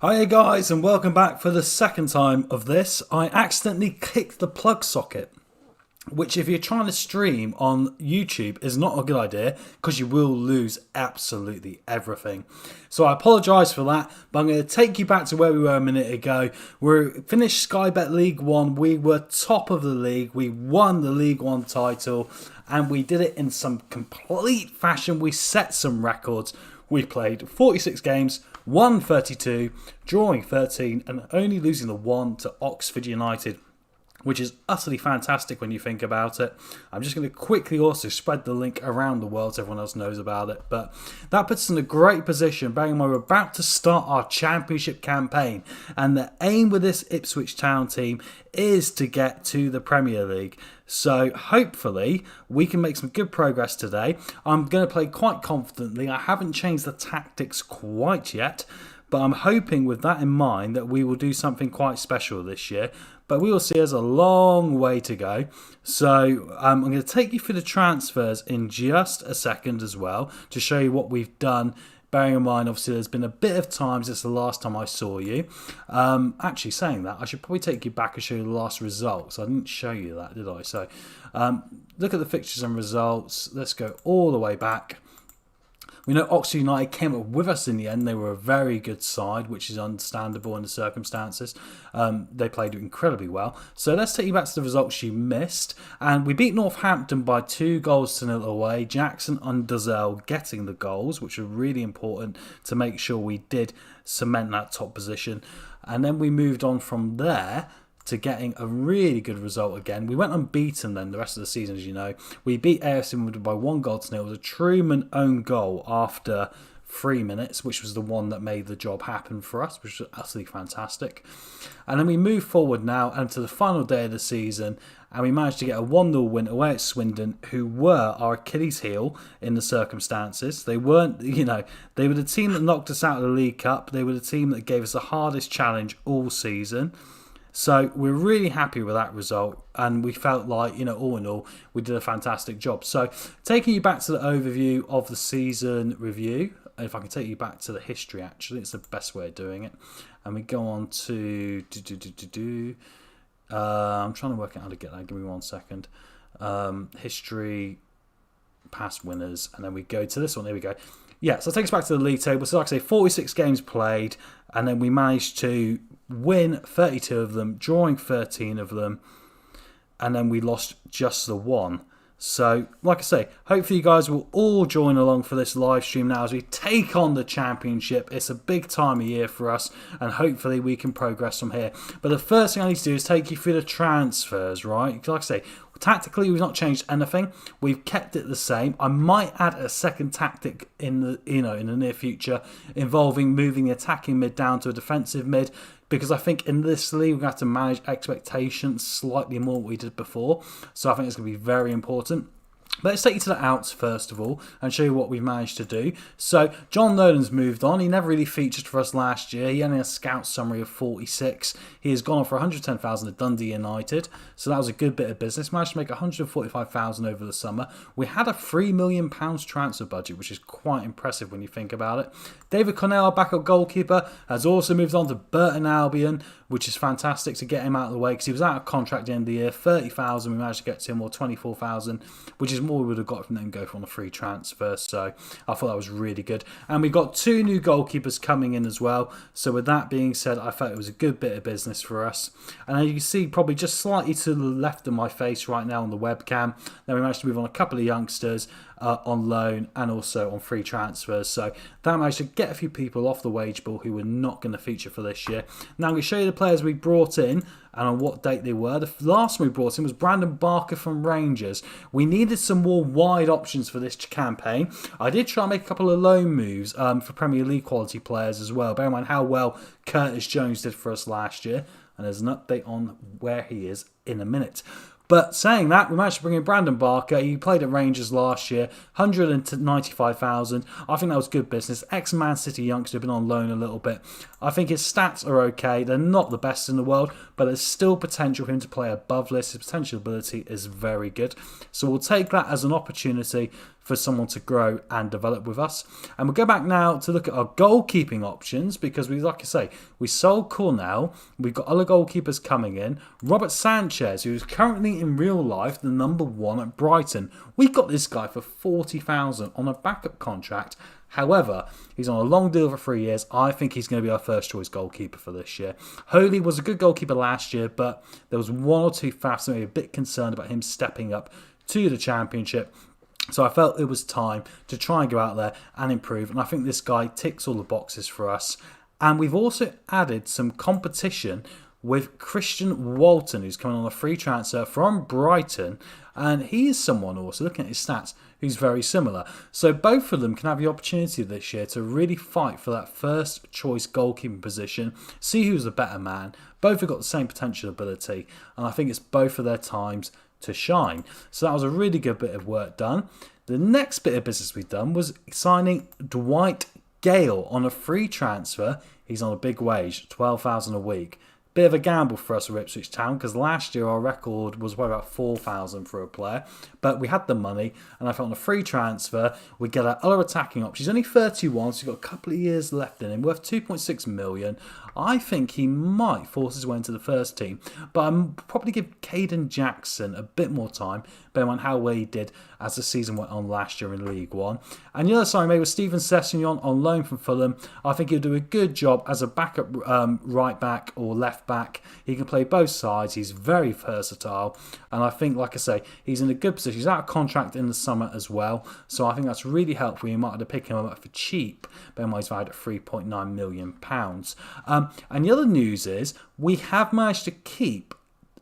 Hi guys, and welcome back for the second time of this. I accidentally clicked the plug socket, which if you're trying to stream on YouTube is not a good idea because you will lose absolutely everything. So I apologise for that, but I'm going to take you back to where we were a minute ago. We finished Sky Bet League 1, we were top of the league, we won the League 1 title, and we did it in some complete fashion. We set some records. We played 46 games, won 32, drawing 13, and only losing the 1 to Oxford United, which is utterly fantastic when you think about it. I'm just going to quickly also spread the link around the world so everyone else knows about it. But that puts us in a great position, bearing in mind we're about to start our championship campaign. And the aim with this Ipswich Town team is to get to the Premier League. So hopefully we can make some good progress today. I'm going to play quite confidently. I haven't changed the tactics quite yet, but I'm hoping with that in mind that we will do something quite special this year. But we will see, there's a long way to go. So I'm going to take you through the transfers in just a second as well to show you what we've done. Bearing in mind, obviously, there's been a bit of time since the last time I saw you. Actually, saying that, I should probably take you back and show you the last results. I didn't show you that, did I? So look at the fixtures and results. Let's go all the way back. We know Oxford United came up with us in the end. They were a very good side, which is understandable in the circumstances. They played incredibly well. So let's take you back to the results you missed. And we beat Northampton by 2-0 away. Jackson and Dozell getting the goals, which were really important to make sure we did cement that top position. And then we moved on from there to getting a really good result again. We went unbeaten then the rest of the season, as you know. We beat AFC Wimbledon by 1-0. It was a Truman own goal after 3 minutes, which was the one that made the job happen for us, which was utterly fantastic. And then we move forward now and to the final day of the season, and we managed to get a 1-0 win away at Swindon, who were our Achilles heel in the circumstances. They weren't, they were the team that knocked us out of the League Cup. They were the team that gave us the hardest challenge all season. So we're really happy with that result, and we felt like, all in all, we did a fantastic job. So taking you back to the overview of the season review, if I can take you back to the history, actually, it's the best way of doing it. And we go on to I'm trying to work out how to get that. Give me 1 second. History, past winners, and then we go to this one. There we go. Yeah, so it takes us back to the league table. So like I say, 46 games played, and then we managed to win 32 of them, drawing 13 of them, and then we lost just the 1. So, like I say, hopefully you guys will all join along for this live stream now as we take on the championship. It's a big time of year for us, and hopefully we can progress from here. But the first thing I need to do is take you through the transfers, right? Like I say, tactically, we've not changed anything. We've kept it the same. I might add a second tactic in the near future involving moving the attacking mid down to a defensive mid, because I think in this league we're going to have to manage expectations slightly more than we did before. So I think it's going to be very important. Let's take you to the outs first of all and show you what we've managed to do. So John Nolan's moved on. He never really featured for us last year. He only had a scout summary of 46. He has gone on for 110,000 at Dundee United. So that was a good bit of business. Managed to make 145,000 over the summer. We had a £3 million transfer budget, which is quite impressive when you think about it. David Cornell, our backup goalkeeper, has also moved on to Burton Albion, which is fantastic to get him out of the way because he was out of contract at the end of the year. 30,000 we managed to get to him, or 24,000, which is more we would have got from them go for on a free transfer. So I thought that was really good. And we got 2 new goalkeepers coming in as well. So with that being said, I felt it was a good bit of business for us. And as you can see, probably just slightly to the left of my face right now on the webcam, then we managed to move on a couple of youngsters on loan and also on free transfers. So that managed to get a few people off the wage bill who were not going to feature for this year. Now I'm going to show you the players we brought in and on what date they were. The last one we brought in was Brandon Barker from Rangers. We needed some more wide options for this campaign. I did try and make a couple of loan moves for Premier League quality players as well. Bear in mind how well Curtis Jones did for us last year. And there's an update on where he is in a minute. But saying that, we managed to bring in Brandon Barker. He played at Rangers last year, 195,000. I think that was good business. Ex-Man City youngster, been on loan a little bit. I think his stats are okay. They're not the best in the world, but there's still potential for him to play above this. His potential ability is very good. So we'll take that as an opportunity for someone to grow and develop with us. And we'll go back now to look at our goalkeeping options, because like I say, we sold Cornell. We've got other goalkeepers coming in. Robert Sanchez, who's currently in real life the number 1 at Brighton. We got this guy for 40,000 on a backup contract. However, he's on a long deal for 3 years. I think he's going to be our first choice goalkeeper for this year. Holy was a good goalkeeper last year, but there was 1 or 2 faffs that made me a bit concerned about him stepping up to the Championship. So I felt it was time to try and go out there and improve. And I think this guy ticks all the boxes for us. And we've also added some competition with Christian Walton, who's coming on a free transfer from Brighton. And he is someone also, looking at his stats, who's very similar. So both of them can have the opportunity this year to really fight for that first choice goalkeeping position, see who's the better man. Both have got the same potential ability, and I think it's both of their times to shine. So that was a really good bit of work done. The next bit of business we've done was signing Dwight Gale on a free transfer. He's on a big wage, $12,000 a week. Bit of a gamble for us at Ipswich Town, because last year our record was about 4,000 for a player, but we had the money, and I felt on a free transfer we get our other attacking option. He's only 31, so he's got a couple of years left in him, worth 2.6 million. I think he might force his way into the first team, but I'll probably give Caden Jackson a bit more time, bear in mind how well he did as the season went on last year in League One. And the other sign I made was Stephen Sessegnon on loan from Fulham. I think he'll do a good job as a backup right back or left back. He can play both sides. He's very versatile, and I think, like I say, he's in a good position. He's out of contract in the summer as well, so I think that's really helpful. You might have to pick him up for cheap, but he's valued at £3.9 million. And the other news is we have managed to keep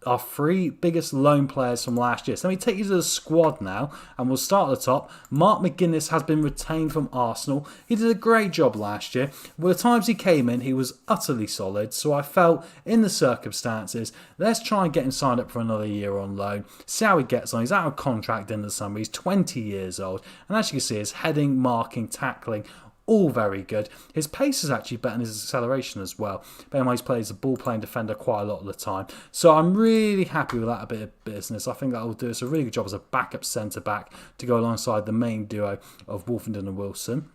our 3 biggest loan players from last year. So let me take you to the squad now, and we'll start at the top. Mark McGuinness has been retained from Arsenal. He did a great job last year. Well, the times he came in, he was utterly solid. So I felt, in the circumstances, let's try and get him signed up for another year on loan. See how he gets on. He's out of contract in the summer. He's 20 years old. And as you can see, his heading, marking, tackling, all very good. His pace is actually better than his acceleration as well. He's played as a ball-playing defender quite a lot of the time. So I'm really happy with that bit of business. I think that will do us a really good job as a backup centre-back to go alongside the main duo of Wolfenden and Wilson.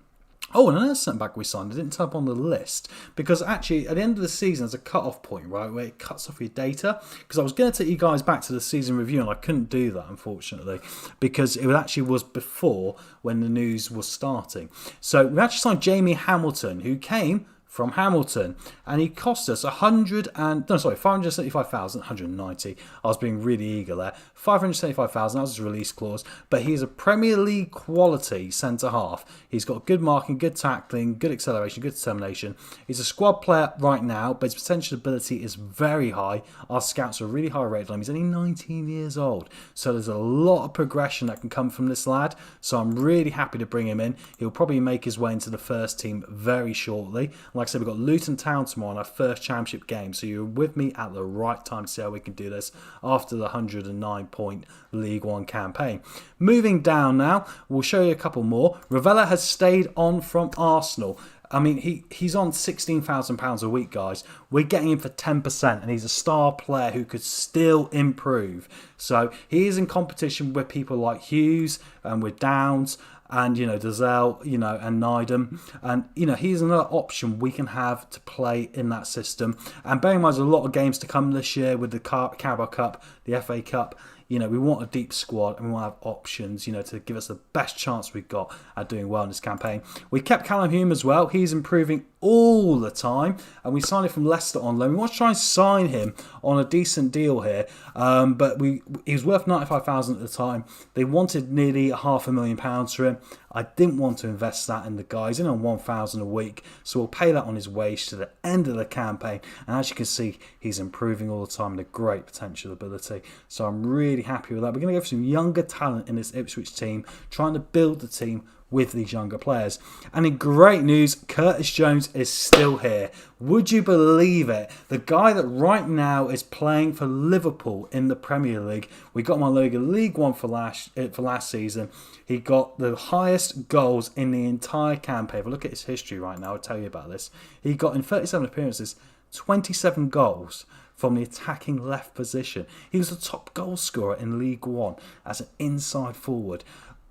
Oh, and another centre-back we signed, I didn't turn up on the list, because actually at the end of the season there's a cut-off point, right, where it cuts off your data, because I was going to take you guys back to the season review and I couldn't do that, unfortunately, because it actually was before when the news was starting. So we actually signed Jamie Hamilton, who came from Hamilton, and he cost us 575,000, 190. I was being really eager there. 575,000, that was his release clause, but he's a Premier League quality centre half. He's got good marking, good tackling, good acceleration, good determination. He's a squad player right now, but his potential ability is very high. Our scouts are really high rated on him. He's only 19 years old, so there's a lot of progression that can come from this lad. So I'm really happy to bring him in. He'll probably make his way into the first team very shortly. Like I said, we've got Luton Town tomorrow on our first Championship game, so you're with me at the right time to see how we can do this after the 109-point League One campaign. Moving down now, we'll show you a couple more. Ravella has stayed on from Arsenal. I mean, he's on £16,000 a week, guys. We're getting him for 10%, and he's a star player who could still improve. So he is in competition with people like Hughes and with Downs, and Dazelle, and Nydam, and he's another option we can have to play in that system. And bearing in mind, there's a lot of games to come this year with the Carabao Cup, the FA Cup. We want a deep squad, and we want to have options, to give us the best chance we've got at doing well in this campaign. We kept Callum Hume as well. He's improving all the time, and we signed him from Leicester on loan. We want to try and sign him on a decent deal here, but he was worth 95,000 at the time. They wanted nearly £500,000 for him. I didn't want to invest that in the guy. He's in on 1,000 a week, so we'll pay that on his wage to the end of the campaign. And as you can see, he's improving all the time and a great potential ability. So I'm really happy with that. We're going to go for some younger talent in this Ipswich team, trying to build the team with these younger players. And in great news, Curtis Jones is still here. Would you believe it? The guy that right now is playing for Liverpool in the Premier League. We got him on League One for last season. He got the highest goals in the entire campaign. If I look at his history right now, I'll tell you about this. He got, in 37 appearances, 27 goals from the attacking left position. He was the top goal scorer in League One as an inside forward.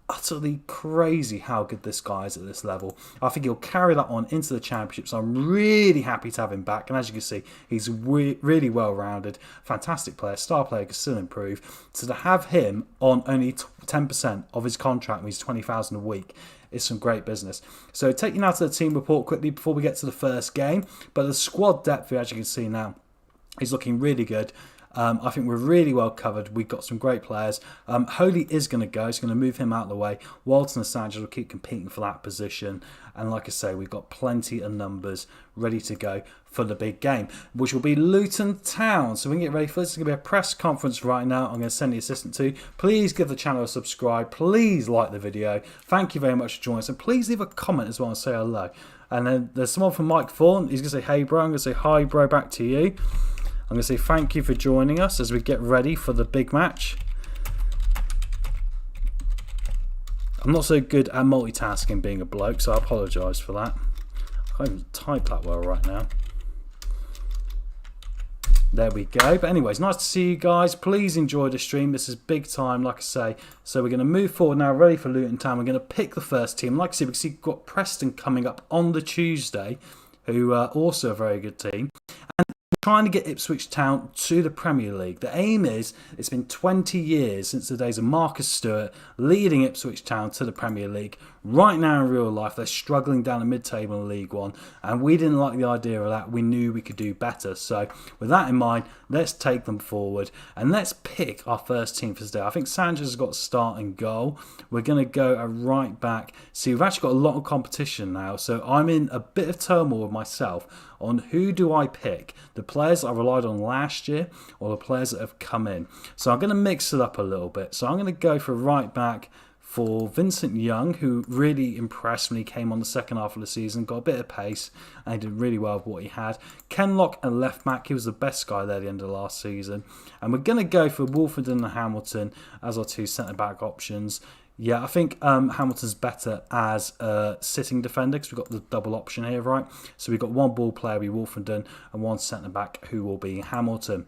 utterly crazy how good this guy is at this level. I think he'll carry that on into the Championship, so I'm really happy to have him back. And as you can see, he's really well-rounded, fantastic player, star player, can still improve. So to have him on only 10% of his contract, means 20,000 a week, is some great business. So taking now to the team report quickly before we get to the first game. But the squad depth, as you can see now, is looking really good. I think we're really well covered. We've got some great players. Holy is going to go. He's going to move him out of the way. Walton and Sanchez will keep competing for that position. And like I say, we've got plenty of numbers ready to go for the big game, which will be Luton Town. So we can get ready for this. It's going to be a press conference right now. I'm going to send the assistant to. Please give the channel a subscribe. Please like the video. Thank you very much for joining us. And please leave a comment as well and say hello. And then there's someone from Mike Thorne. He's going to say, hey, bro. I'm going to say, hi, bro, back to you. I'm going to say thank you for joining us as we get ready for the big match. I'm not so good at multitasking being a bloke, so I apologise for that. I can't even type that well right now. There we go. But anyways, nice to see you guys. Please enjoy the stream. This is big time, like I say. So we're going to move forward now, ready for Luton Town. We're going to pick the first team. Like I said, because we've got Preston coming up on the Tuesday, who are also a very good team. And trying to get Ipswich Town to the Premier League. The aim is, it's been 20 years since the days of Marcus Stewart leading Ipswich Town to the Premier League. Right now in real life, they're struggling down the mid-table in League One, and we didn't like the idea of that. We knew we could do better. So with that in mind, let's take them forward and let's pick our first team for today. I think Sanchez has got a start and goal. We're going to go a right back. See, we've actually got a lot of competition now, so I'm in a bit of turmoil with myself on who do I pick, the players I relied on last year or the players that have come in. So I'm going to mix it up a little bit. So I'm going to go for right back for Vincent Young, who really impressed when he came on the second half of the season, got a bit of pace and he did really well with what he had. Kenlock and left back, he was the best guy there at the end of last season. And we're going to go for Wolfenden and Hamilton as our two centre-back options. Yeah, I think Hamilton's better as a sitting defender because we've got the double option here, right? So we've got one ball player, be Wolfenden, and one centre-back who will be Hamilton.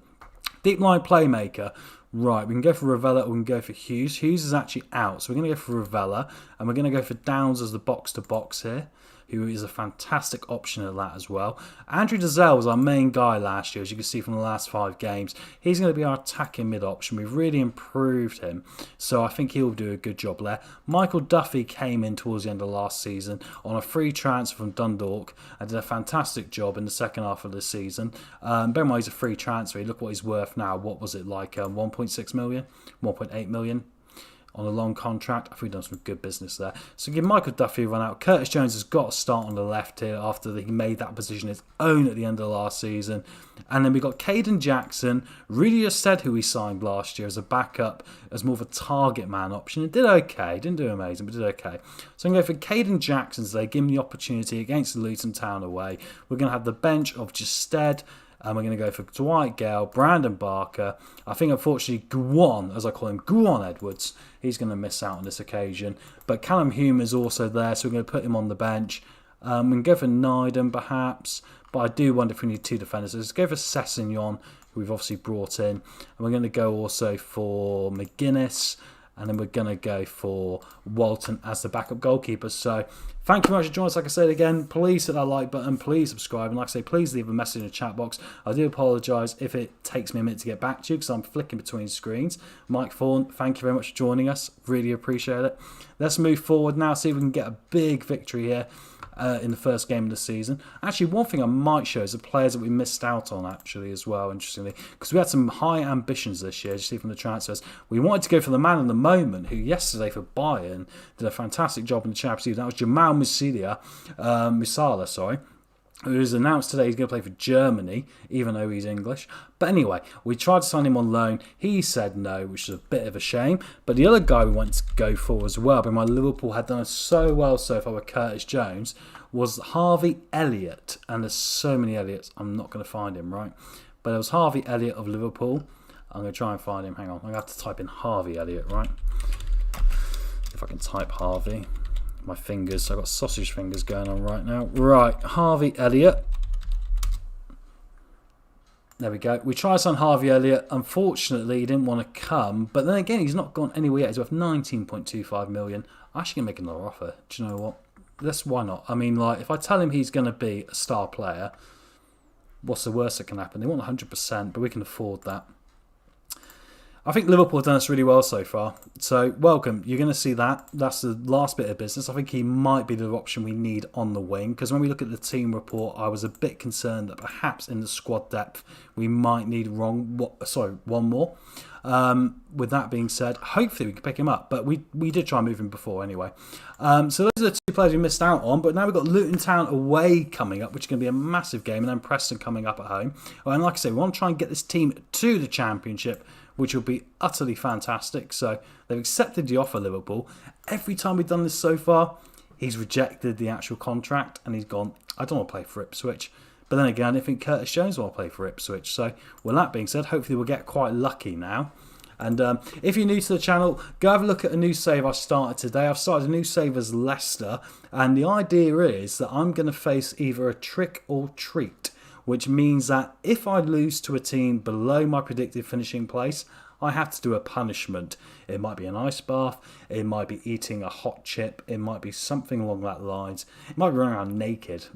Deep line playmaker. Right, we can go for Ravella or we can go for Hughes. Hughes is actually out, so we're going to go for Ravella. And we're going to go for Downs as the box-to-box here, who is a fantastic option at that as well. Andrew Dazelle was our main guy last year, as you can see from the last 5 games. He's going to be our attacking mid option. We've really improved him, so I think he'll do a good job there. Michael Duffy came in towards the end of last season on a free transfer from Dundalk and did a fantastic job in the second half of the season. Bear in mind he's a free transfer. Look what he's worth now. What was it like? 1.6 million? 1.8 million? On a long contract. I think we've done some good business there. So give Michael Duffy a run out. Curtis Jones has got to start on the left here after he made that position his own at the end of last season. And then we've got Caden Jackson. Really just said who he signed last year as a backup, as more of a target man option. It did okay. Didn't do amazing, but did okay. So I'm going to go for Caden Jackson today. Give him the opportunity against Luton Town away. We're going to have the bench of Justed. And we're going to go for Dwight Gale, Brandon Barker. I think, unfortunately, Guon, as I call him, Guon Edwards, he's going to miss out on this occasion. But Callum Hume is also there, so we're going to put him on the bench. We can go for Nyden, perhaps. But I do wonder if we need 2 defenders. So let's go for Sessegnon, who we've obviously brought in. And we're going to go also for McGuinness. And then we're going to go for Walton as the backup goalkeeper. So thank you very much for joining us. Like I said again, please hit that like button. Please subscribe. And like I say, please leave a message in the chat box. I do apologise if it takes me a minute to get back to you because I'm flicking between screens. Mike Thorne, thank you very much for joining us. Really appreciate it. Let's move forward now. See if we can get a big victory here. In the first game of the season. Actually, one thing I might show is the players that we missed out on, actually, as well, interestingly, because we had some high ambitions this year, as you see from the transfers. We wanted to go for the man of the moment, who yesterday for Bayern did a fantastic job in the Champions League. That was Jamal Musiala, who was announced today he's going to play for Germany, even though he's English. But anyway, we tried to sign him on loan. He said no, which is a bit of a shame. But the other guy we wanted to go for as well, but my Liverpool had done so well so far with Curtis Jones, was Harvey Elliott. And there's so many Elliots, I'm not going to find him, right? But it was Harvey Elliott of Liverpool. I'm going to try and find him. Hang on, I'm going to have to type in Harvey Elliott, right? If I can type Harvey. My fingers, I've got sausage fingers going on right now. Right, Harvey Elliott. There we go. We tried on Harvey earlier. Unfortunately, he didn't want to come. But then again, he's not gone anywhere yet. He's worth 19.25 million. I'm actually going to make another offer. Do you know what? Why not? I mean, like, if I tell him he's going to be a star player, what's the worst that can happen? They want 100%, but we can afford that. I think Liverpool have done us really well so far. So, welcome. You're going to see that. That's the last bit of business. I think he might be the option we need on the wing. Because when we look at the team report, I was a bit concerned that perhaps in the squad depth, we might need one more. With that being said, hopefully we can pick him up. But we did try and move him before anyway. So those are the two players we missed out on. But now we've got Luton Town away coming up, which is going to be a massive game. And then Preston coming up at home. And like I say, we want to try and get this team to the Championship, which will be utterly fantastic. So they've accepted the offer, Liverpool. Every time we've done this so far, he's rejected the actual contract and he's gone, I don't want to play for Ipswich. But then again, I think Curtis Jones will play for Ipswich. So with that being said, hopefully we'll get quite lucky now. And if you're new to the channel, go have a look at a new save I started today. I've started a new save as Leicester. And the idea is that I'm going to face either a trick or treat, which means that if I lose to a team below my predicted finishing place, I have to do a punishment. It might be an ice bath, it might be eating a hot chip, it might be something along that lines. It might be running around naked.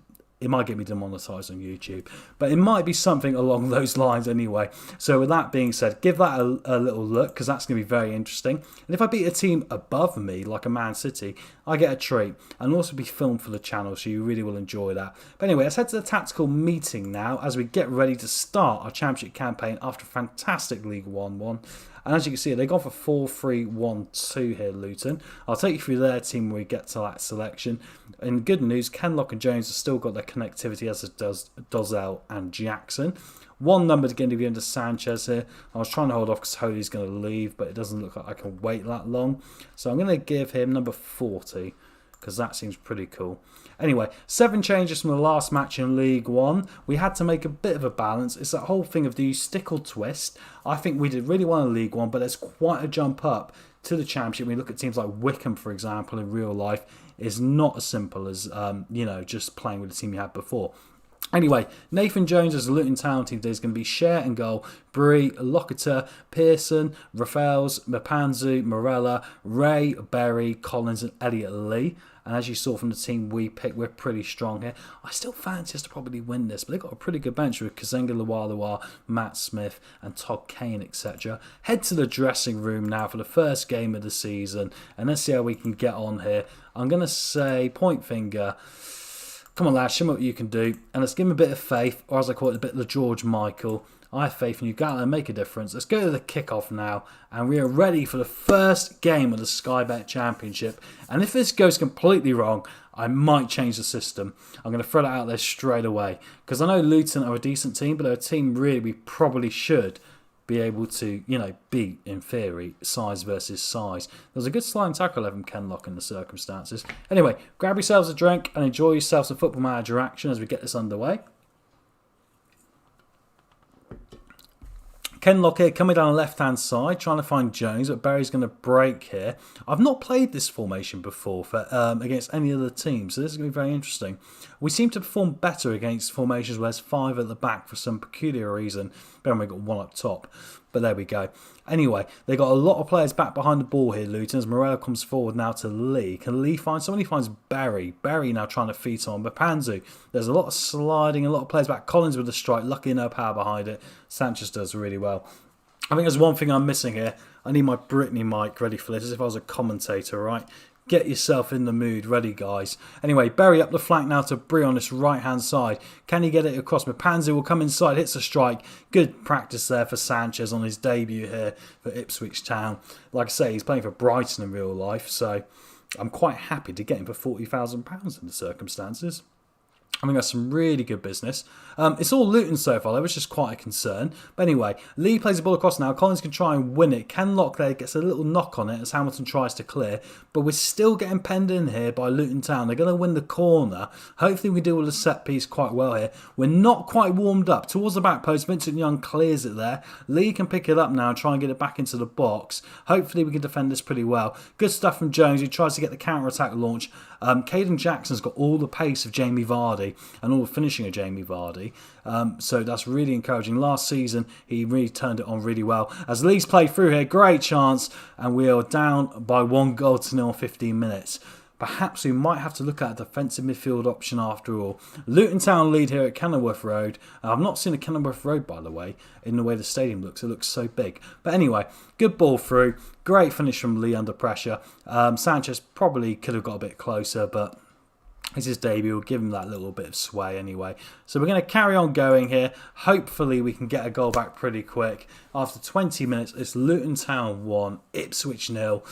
It might get me demonetised on YouTube, but it might be something along those lines anyway. So with that being said, give that a little look, because that's going to be very interesting. And if I beat a team above me, like a Man City, I get a treat, and also be filmed for the channel, so you really will enjoy that. But anyway, let's head to the tactical meeting now as we get ready to start our Championship campaign after a fantastic League One one. And as you can see, they've gone for 4-3-1-2 here, Luton. I'll take you through their team when we get to that selection. And good news, Kenlock and Jones have still got their connectivity, as it does Dozell and Jackson. One number to get into Sanchez here. I was trying to hold off because Holy's going to leave, but it doesn't look like I can wait that long. So I'm going to give him number 40, because that seems pretty cool. Anyway, 7 changes from the last match in League One. We had to make a bit of a balance. It's that whole thing of do you stick or twist? I think we did really well in League One, but there's quite a jump up to the Championship. When you look at teams like Wickham, for example, in real life, is not as simple as just playing with the team you had before. Anyway, Nathan Jones as the Luton Town team today is going to be Share and goal, Bree, Locketer, Pearson, Rafaels, Mapanzu, Morella, Ray, Berry, Collins and Elliot Lee. And as you saw from the team we picked, we're pretty strong here. I still fancy us to probably win this, but they've got a pretty good bench with Kazenga Lualua, Matt Smith and Todd Kane, etc. Head to the dressing room now for the first game of the season, and let's see how we can get on here. I'm going to say point finger. Come on, lads, show me what you can do. And let's give him a bit of faith, or as I call it, a bit of the George Michael. I have faith in you. Go out and make a difference. Let's go to the kickoff now. And we are ready for the first game of the Sky Bet Championship. And if this goes completely wrong, I might change the system. I'm going to throw that out there straight away. Because I know Luton are a decent team, but they're a team really we probably should be able to, beat, in theory, size versus size. There's a good sliding tackle from Kenlock in the circumstances. Anyway, grab yourselves a drink and enjoy yourselves some Football Manager action as we get this underway. Kenlock here coming down the left-hand side, trying to find Jones, but Barry's going to break here. I've not played this formation before for against any other team, so this is going to be very interesting. We seem to perform better against formations where there's 5 at the back for some peculiar reason. Then we've got 1 up top, but there we go. Anyway, they've got a lot of players back behind the ball here, Luton, as Morel comes forward now to Lee. Can Lee find someone? He finds Barry. Barry now trying to feed on Bapanzu. There's a lot of sliding, a lot of players back. Collins with the strike, lucky no power behind it. Sanchez does really well. I think there's one thing I'm missing here. I need my Britney mic ready for this, as if I was a commentator, right? Get yourself in the mood, ready guys. Anyway, Berry up the flank now to Bree on this right hand side. Can he get it across? Mapanzu will come inside, hits a strike. Good practice there for Sanchez on his debut here for Ipswich Town. Like I say, he's playing for Brighton in real life, so I'm quite happy to get him for £40,000 in the circumstances. I think that's some really good business. It's all Luton so far. That was just quite a concern. But anyway, Lee plays the ball across now. Collins can try and win it. Kenlock there gets a little knock on it as Hamilton tries to clear. But we're still getting penned in here by Luton Town. They're going to win the corner. Hopefully we deal with the set piece quite well here. We're not quite warmed up. Towards the back post, Vincent Young clears it there. Lee can pick it up now and try and get it back into the box. Hopefully we can defend this pretty well. Good stuff from Jones, who tries to get the counter-attack launch. Caden Jackson's got all the pace of Jamie Vardy and all the finishing of Jamie Vardy. So that's really encouraging. Last season, he really turned it on really well. As Lee's played through here, great chance, and we are down by 1-0 in 15 minutes. Perhaps we might have to look at a defensive midfield option after all. Luton Town lead here at Kenilworth Road. I've not seen a Kenilworth Road, by the way, in the way the stadium looks. It looks so big. But anyway, good ball through. Great finish from Lee under pressure. Sanchez probably could have got a bit closer, but it's his debut. We'll give him that little bit of sway anyway. So we're going to carry on going here. Hopefully we can get a goal back pretty quick. After 20 minutes, it's Luton Town 1, Ipswich 0.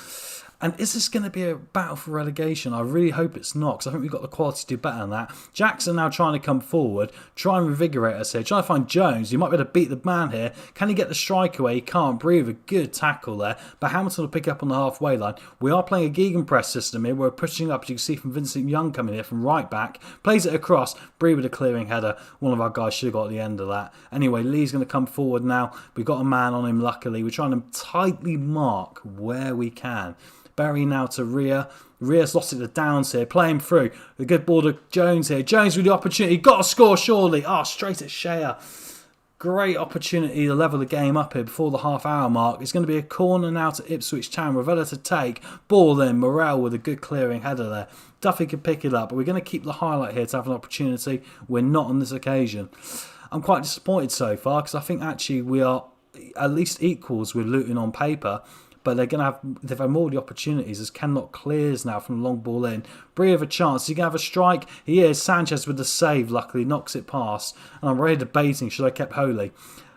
And is this going to be a battle for relegation? I really hope it's not, because I think we've got the quality to do better than that. Jackson now trying to come forward, try and revigorate us here, trying to find Jones. You might be able to beat the man here. Can he get the strike away? He can't breathe. A good tackle there. But Hamilton will pick up on the halfway line. We are playing a gegenpress system here. We're pushing up, as you can see from Vincent Young coming here from right back. Plays it across. Breathe with a clearing header. One of our guys should have got at the end of that. Anyway, Lee's going to come forward now. We've got a man on him, luckily. We're trying to tightly mark where we can. Berry now to Rhea. Rhea's lost it to Downs here, playing through. A good ball to Jones here. Jones with the opportunity. Got to score, surely. Straight at Shea. Great opportunity to level the game up here before the half-hour mark. It's going to be a corner now to Ipswich Town. Ravella to take. Ball in. Morel with a good clearing header there. Duffy can pick it up, but we're going to keep the highlight here to have an opportunity. We're not on this occasion. I'm quite disappointed so far, because I think actually we are at least equals with Luton on paper. But they've had more of the opportunities as Kenlock clears now from the long ball in. Bree have a chance. Is he going to have a strike? He is. Sanchez with the save, luckily, knocks it past. And I'm really debating, should I kept Holy?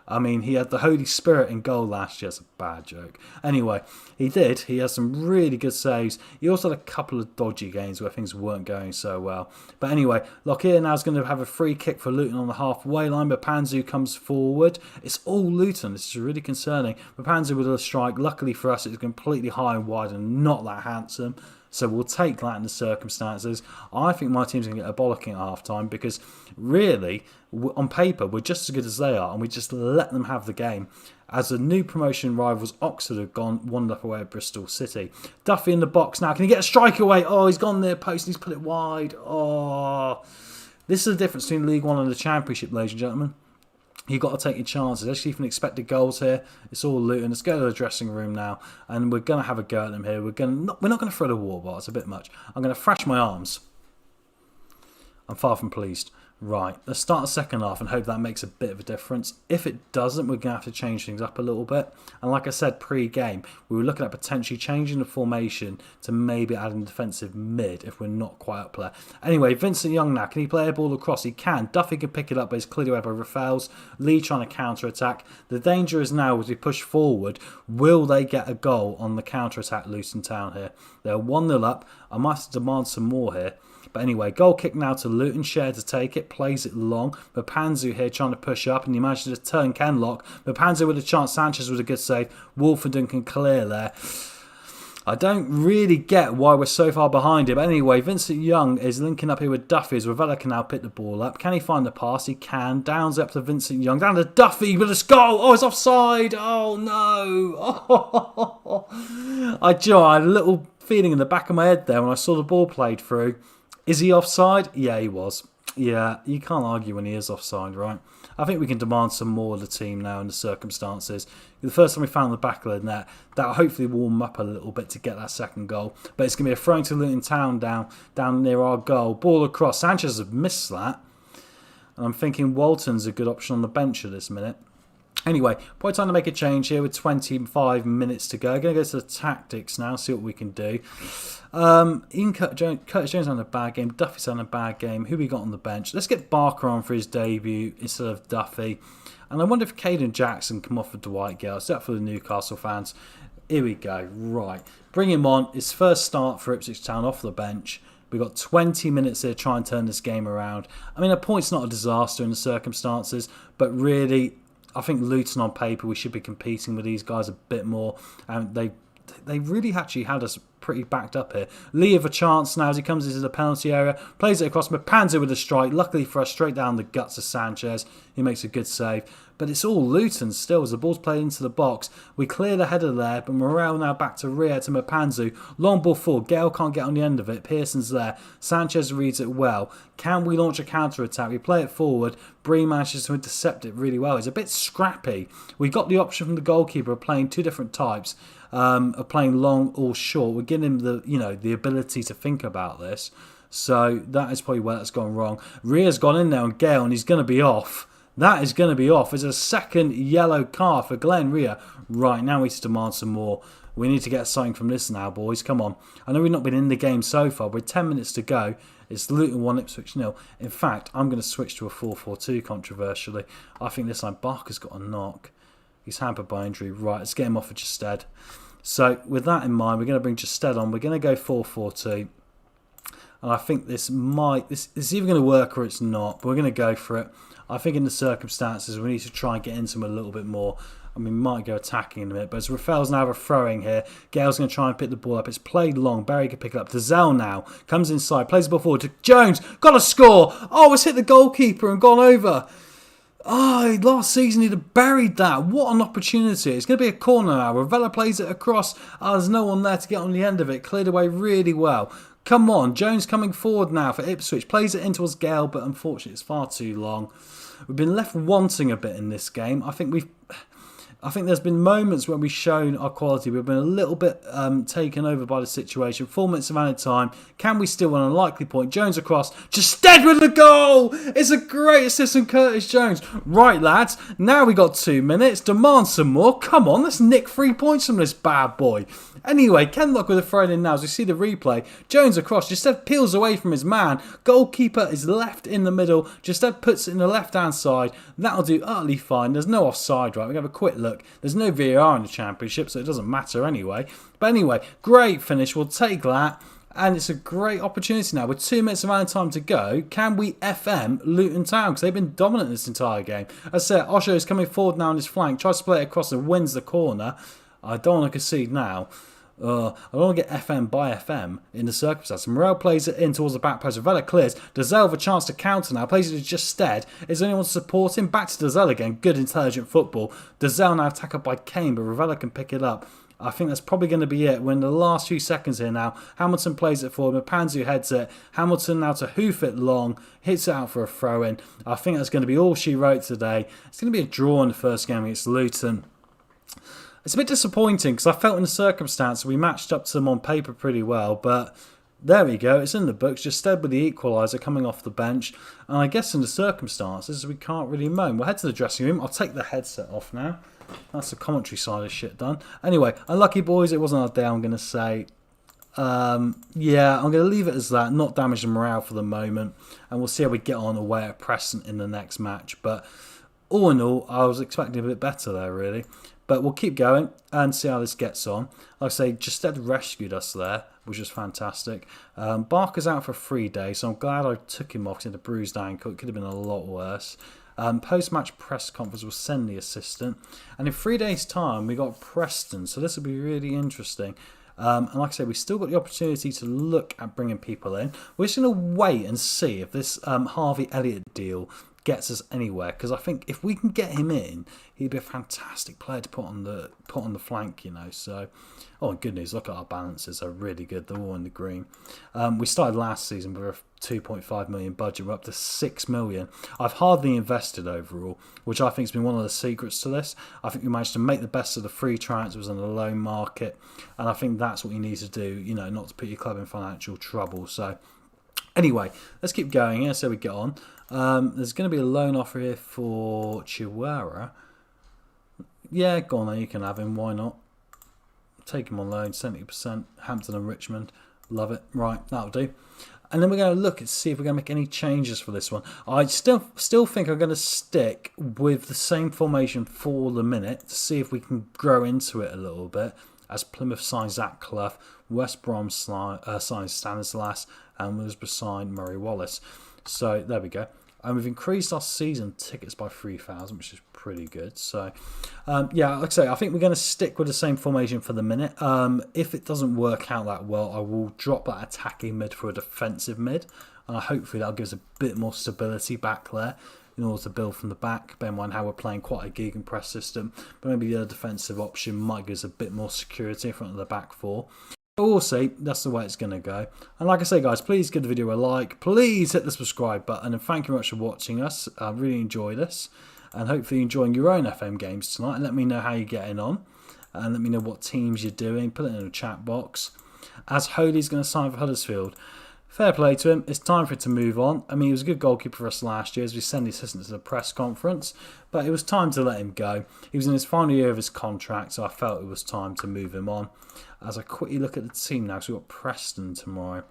I mean, he had the Holy Spirit in goal last year. It's a bad joke. Anyway, he did. He has some really good saves. He also had a couple of dodgy games where things weren't going so well. But anyway, Lockyer now is going to have a free kick for Luton on the halfway line. But Panzu comes forward. It's all Luton. This is really concerning. But Panzu with a strike. Luckily for us, it's completely high and wide and not that handsome. So we'll take that in the circumstances. I think my team's going to get a bollocking at half-time because really, on paper, we're just as good as they are and we just let them have the game. As the new promotion rivals, Oxford have gone 1-0 away at Bristol City. Duffy in the box now. Can he get a strike away? He's gone near post and he's put it wide. This is the difference between League One and the Championship, ladies and gentlemen. You've got to take your chances, especially from expected goals here. It's all Luton. Let's go to the dressing room now, and we're going to have a go at them here. We're not going to throw the war bar. It's a bit much. I'm going to thrash my arms. I'm far from pleased. Right, let's start the second half and hope that makes a bit of a difference. If it doesn't, we're going to have to change things up a little bit. And like I said pre-game, we were looking at potentially changing the formation to maybe adding defensive mid if we're not quite up there. Anyway, Vincent Young now, can he play a ball across? He can. Duffy can pick it up, but it's clearly away by Rafaels. Lee trying to counter-attack. The danger is now as we push forward, will they get a goal on the counter-attack Luton Town here? They're 1-0 up. I must demand some more here. But anyway, goal kick now to Luton. Share to take it. Plays it long. But Panzu here trying to push up. And he manages to turn Kenlock. But Panzu with a chance. Sanchez with a good save. Wolfenden can clear there. I don't really get why we're so far behind him. But anyway, Vincent Young is linking up here with Duffy. As Ravella can now pick the ball up. Can he find the pass? He can. Downs up to Vincent Young. Down to Duffy with a goal. It's offside. Oh, no. I had a little feeling in the back of my head there when I saw the ball played through. Is he offside? Yeah, he was. Yeah, you can't argue when he is offside, right? I think we can demand some more of the team now in the circumstances. The first time we found the back of the net, that'll hopefully warm up a little bit to get that second goal. But it's going to be a throw to Luton Town down near our goal. Ball across. Sanchez has missed that. And I'm thinking Walton's a good option on the bench at this minute. Anyway, probably time to make a change here with 25 minutes to go. Going to go to the tactics now, see what we can do. Curtis Jones had a bad game. Duffy's had a bad game. Who we got on the bench? Let's get Barker on for his debut instead of Duffy. And I wonder if Caden Jackson come off with Dwight Gale. It's up for the Newcastle fans. Here we go. Right. Bring him on. His first start for Ipswich Town off the bench. We've got 20 minutes here to try and turn this game around. I mean, a point's not a disaster in the circumstances, but really, I think Luton on paper, we should be competing with these guys a bit more. And they really actually had us pretty backed up here. Lee with a chance now as he comes into the penalty area. Plays it across Mapanzu with a strike. Luckily for us, straight down the guts of Sanchez. He makes a good save. But it's all Luton still as the ball's played into the box. We clear the header there, but Morel now back to Ria to Mapanzu. Long ball forward. Gale can't get on the end of it. Pearson's there. Sanchez reads it well. Can we launch a counter-attack? We play it forward. Bree manages to intercept it really well. It's a bit scrappy. We got the option from the goalkeeper of playing two different types. Of playing long or short. We're giving him the ability to think about this. So that is probably where that's gone wrong. Ria's gone in there on Gale and he's going to be off. That is going to be off. It's a second yellow card for Glenn Ria. Right, now we need to demand some more. We need to get something from this now, boys. Come on. I know we've not been in the game so far. We're 10 minutes to go. It's Luton 1, Ipswich 0. In fact, I'm going to switch to a 4-4-2 controversially. I think this time Barker's got a knock. He's hampered by injury. Right, let's get him off of Justed. So with that in mind, we're going to bring Justed on. We're going to go 4-4-2. And I think this is either going to work or it's not. But we're going to go for it. I think in the circumstances, we need to try and get into him a little bit more. I mean, we might go attacking in a minute. But as Rafael's now a throwing here, Gale's going to try and pick the ball up. It's played long. Barry can pick it up. Dazelle now comes inside. Plays the ball forward to Jones. Got a score. Oh, it's hit the goalkeeper and gone over. Oh, last season he'd have buried that. What an opportunity. It's going to be a corner now. Ravella plays it across. There's no one there to get on the end of it. Cleared away really well. Come on. Jones coming forward now for Ipswich. Plays it in towards Gale, but unfortunately it's far too long. We've been left wanting a bit in this game. I think there's been moments when we've shown our quality. We've been a little bit taken over by the situation. 4 minutes of added time. Can we still win? Unlikely point. Jones across. Justed with the goal. It's a great assist from Curtis Jones. Right, lads. Now we got 2 minutes. Demand some more. Come on. Let's nick 3 points from this bad boy. Anyway, Kenlock with a throw in now as we see the replay. Jones across. Justed peels away from his man. Goalkeeper is left in the middle. Justed puts it in the left-hand side. That'll do utterly fine. There's no offside, right? We have a quick look. There's no VAR in the Championship, so it doesn't matter anyway. But anyway, great finish. We'll take that. And it's a great opportunity now. With 2 minutes of added time to go, can we FM Luton Town? Because they've been dominant this entire game. As I said, Osho is coming forward now on his flank. Tries to play it across and wins the corner. I don't want to concede now. I don't want to get FM by FM in the circumstances. Morel plays it in towards the back post. Ravella clears. Dazelle with a chance to counter now. Plays it to Justed. Is there anyone to support him? Back to Dazelle again. Good intelligent football. Dazelle now tackled by Kane, but Ravella can pick it up. I think that's probably going to be it. We're in the last few seconds here now. Hamilton plays it forward. Mapanzu heads it. Hamilton now to hoof it long. Hits it out for a throw-in. I think that's going to be all she wrote today. It's going to be a draw in the first game against Luton. It's a bit disappointing because I felt in the circumstance we matched up to them on paper pretty well, but there we go. It's in the books. Justed with the equaliser coming off the bench. And I guess in the circumstances, we can't really moan. We'll head to the dressing room. I'll take the headset off now. That's the commentary side of shit done. Anyway, unlucky boys. It wasn't our day, I'm going to say. Yeah, I'm going to leave it as that. Not damage the morale for the moment. And we'll see how we get on away at Preston in the next match. But all in all, I was expecting a bit better there, really. But we'll keep going and see how this gets on. Like I say, Justed rescued us there, which was fantastic. Barker's out for 3 days, so I'm glad I took him off because he had a bruised ankle. It could have been a lot worse. Post-match press conference will send the assistant. And in 3 days' time, we got Preston, so this will be really interesting. And like I say, we still got the opportunity to look at bringing people in. We're just going to wait and see if this Harvey Elliott deal gets us anywhere, because I think if we can get him in, he'd be a fantastic player to put on the flank, you know. So, oh, good news, look at our balances, they're really good, they're all in the green. We started last season with a 2.5 million budget, we're up to 6 million. I've hardly invested overall, which I think has been one of the secrets to this. I think we managed to make the best of the free transfers in the loan market, and I think that's what you need to do, you know, not to put your club in financial trouble. So anyway, let's keep going here so we get on. There's going to be a loan offer here for Chihuahua. Yeah, go on then, you can have him, why not? Take him on loan, 70%, Hampton and Richmond. Love it. Right, that'll do. And then we're going to look and see if we're going to make any changes for this one. I still think I'm going to stick with the same formation for the minute to see if we can grow into it a little bit. As Plymouth signs Zach Clough, West Brom signs Stanislas, and Middlesbrough signed Murray Wallace. So there we go. And we've increased our season tickets by 3,000, which is pretty good. So, yeah, like I say, I think we're going to stick with the same formation for the minute. If it doesn't work out that well, I will drop that attacking mid for a defensive mid. And hopefully that'll give us a bit more stability back there in order to build from the back. Bear in mind how we're playing quite a gegenpress system. But maybe the other defensive option might give us a bit more security in front of the back four. But we'll see. That's the way it's going to go. And like I say, guys, please give the video a like. Please hit the subscribe button. And thank you very much for watching us. I really enjoyed this. And hopefully you're enjoying your own FM games tonight. And let me know how you're getting on. And let me know what teams you're doing. Put it in the chat box. As Holy's going to sign for Huddersfield. Fair play to him. It's time for it to move on. I mean, he was a good goalkeeper for us last year as we sent the assistant to the press conference. But it was time to let him go. He was in his final year of his contract, so I felt it was time to move him on. As I quickly look at the team now, so we've got Preston tomorrow.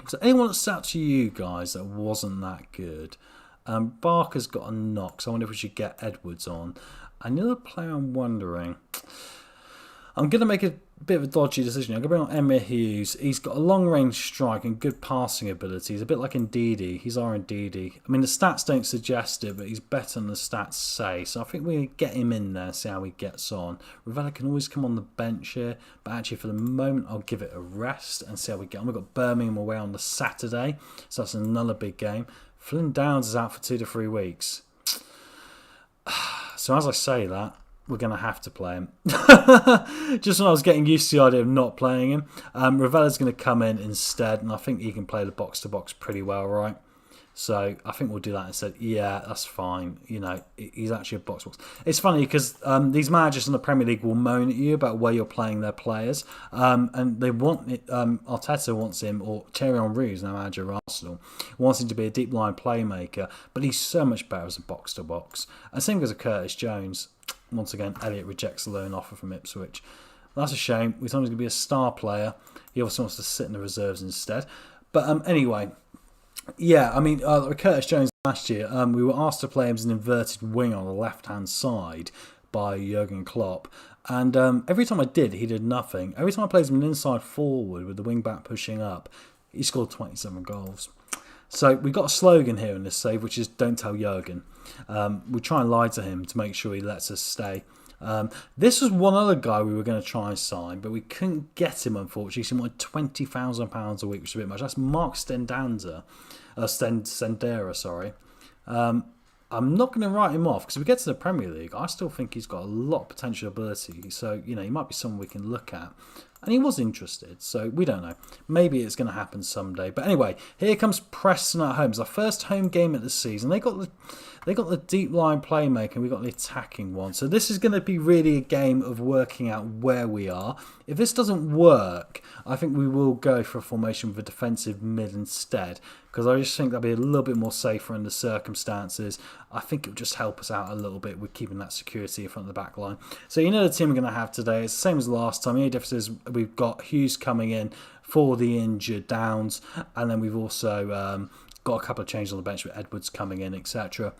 So anyone that sat to you guys that wasn't that good? Barker's got a knock, so I wonder if we should get Edwards on. Another player I'm wondering... I'm going to make a bit of a dodgy decision. I'm going to bring on Emir Hughes. He's got a long-range strike and good passing ability. He's a bit like Ndidi. He's our Ndidi. I mean, the stats don't suggest it, but he's better than the stats say. So I think we're going to get him in there, see how he gets on. Ravella can always come on the bench here, but actually for the moment, I'll give it a rest and see how we get on. We've got Birmingham away on the Saturday, so that's another big game. Flynn Downs is out for 2 to 3 weeks. So as I say that, we're going to have to play him. Just when I was getting used to the idea of not playing him. Ravella's going to come in instead, and I think he can play the box-to-box pretty well, right? So I think we'll do that instead. Yeah, that's fine. You know, he's actually a box-to-box. It's funny because these managers in the Premier League will moan at you about where you're playing their players. And they want it, Arteta wants him, or Thierry Henry, who's now manager of Arsenal, wants him to be a deep-line playmaker, but he's so much better as a box-to-box. And same goes with Curtis Jones. Once again, Elliott rejects the loan offer from Ipswich. That's a shame. We thought he was going to be a star player. He obviously wants to sit in the reserves instead. But anyway, yeah, I mean, Curtis Jones last year, we were asked to play him as an inverted wing on the left-hand side by Jurgen Klopp. And every time I did, he did nothing. Every time I played him an inside forward with the wing-back pushing up, he scored 27 goals. So we've got a slogan here in this save, which is "Don't tell Jurgen." We try and lie to him to make sure he lets us stay. This was one other guy we were going to try and sign, but we couldn't get him, unfortunately. He wanted £20,000 a week, which is a bit much. That's Mark Stendera, sorry. I'm not going to write him off because if we get to the Premier League, I still think he's got a lot of potential ability. So, you know, he might be someone we can look at. And he was interested, so we don't know. Maybe it's going to happen someday. But anyway, here comes Preston at home. It's our first home game of the season. They got the deep line playmaker, and we got the attacking one. So this is going to be really a game of working out where we are. If this doesn't work, I think we will go for a formation with a defensive mid instead, because I just think that'll be a little bit more safer in the circumstances. I think it will just help us out a little bit with keeping that security in front of the back line. So you know the team we're going to have today is the same as last time. The only difference is we've got Hughes coming in for the injured Downs, and then we've also got a couple of changes on the bench with Edwards coming in, etc.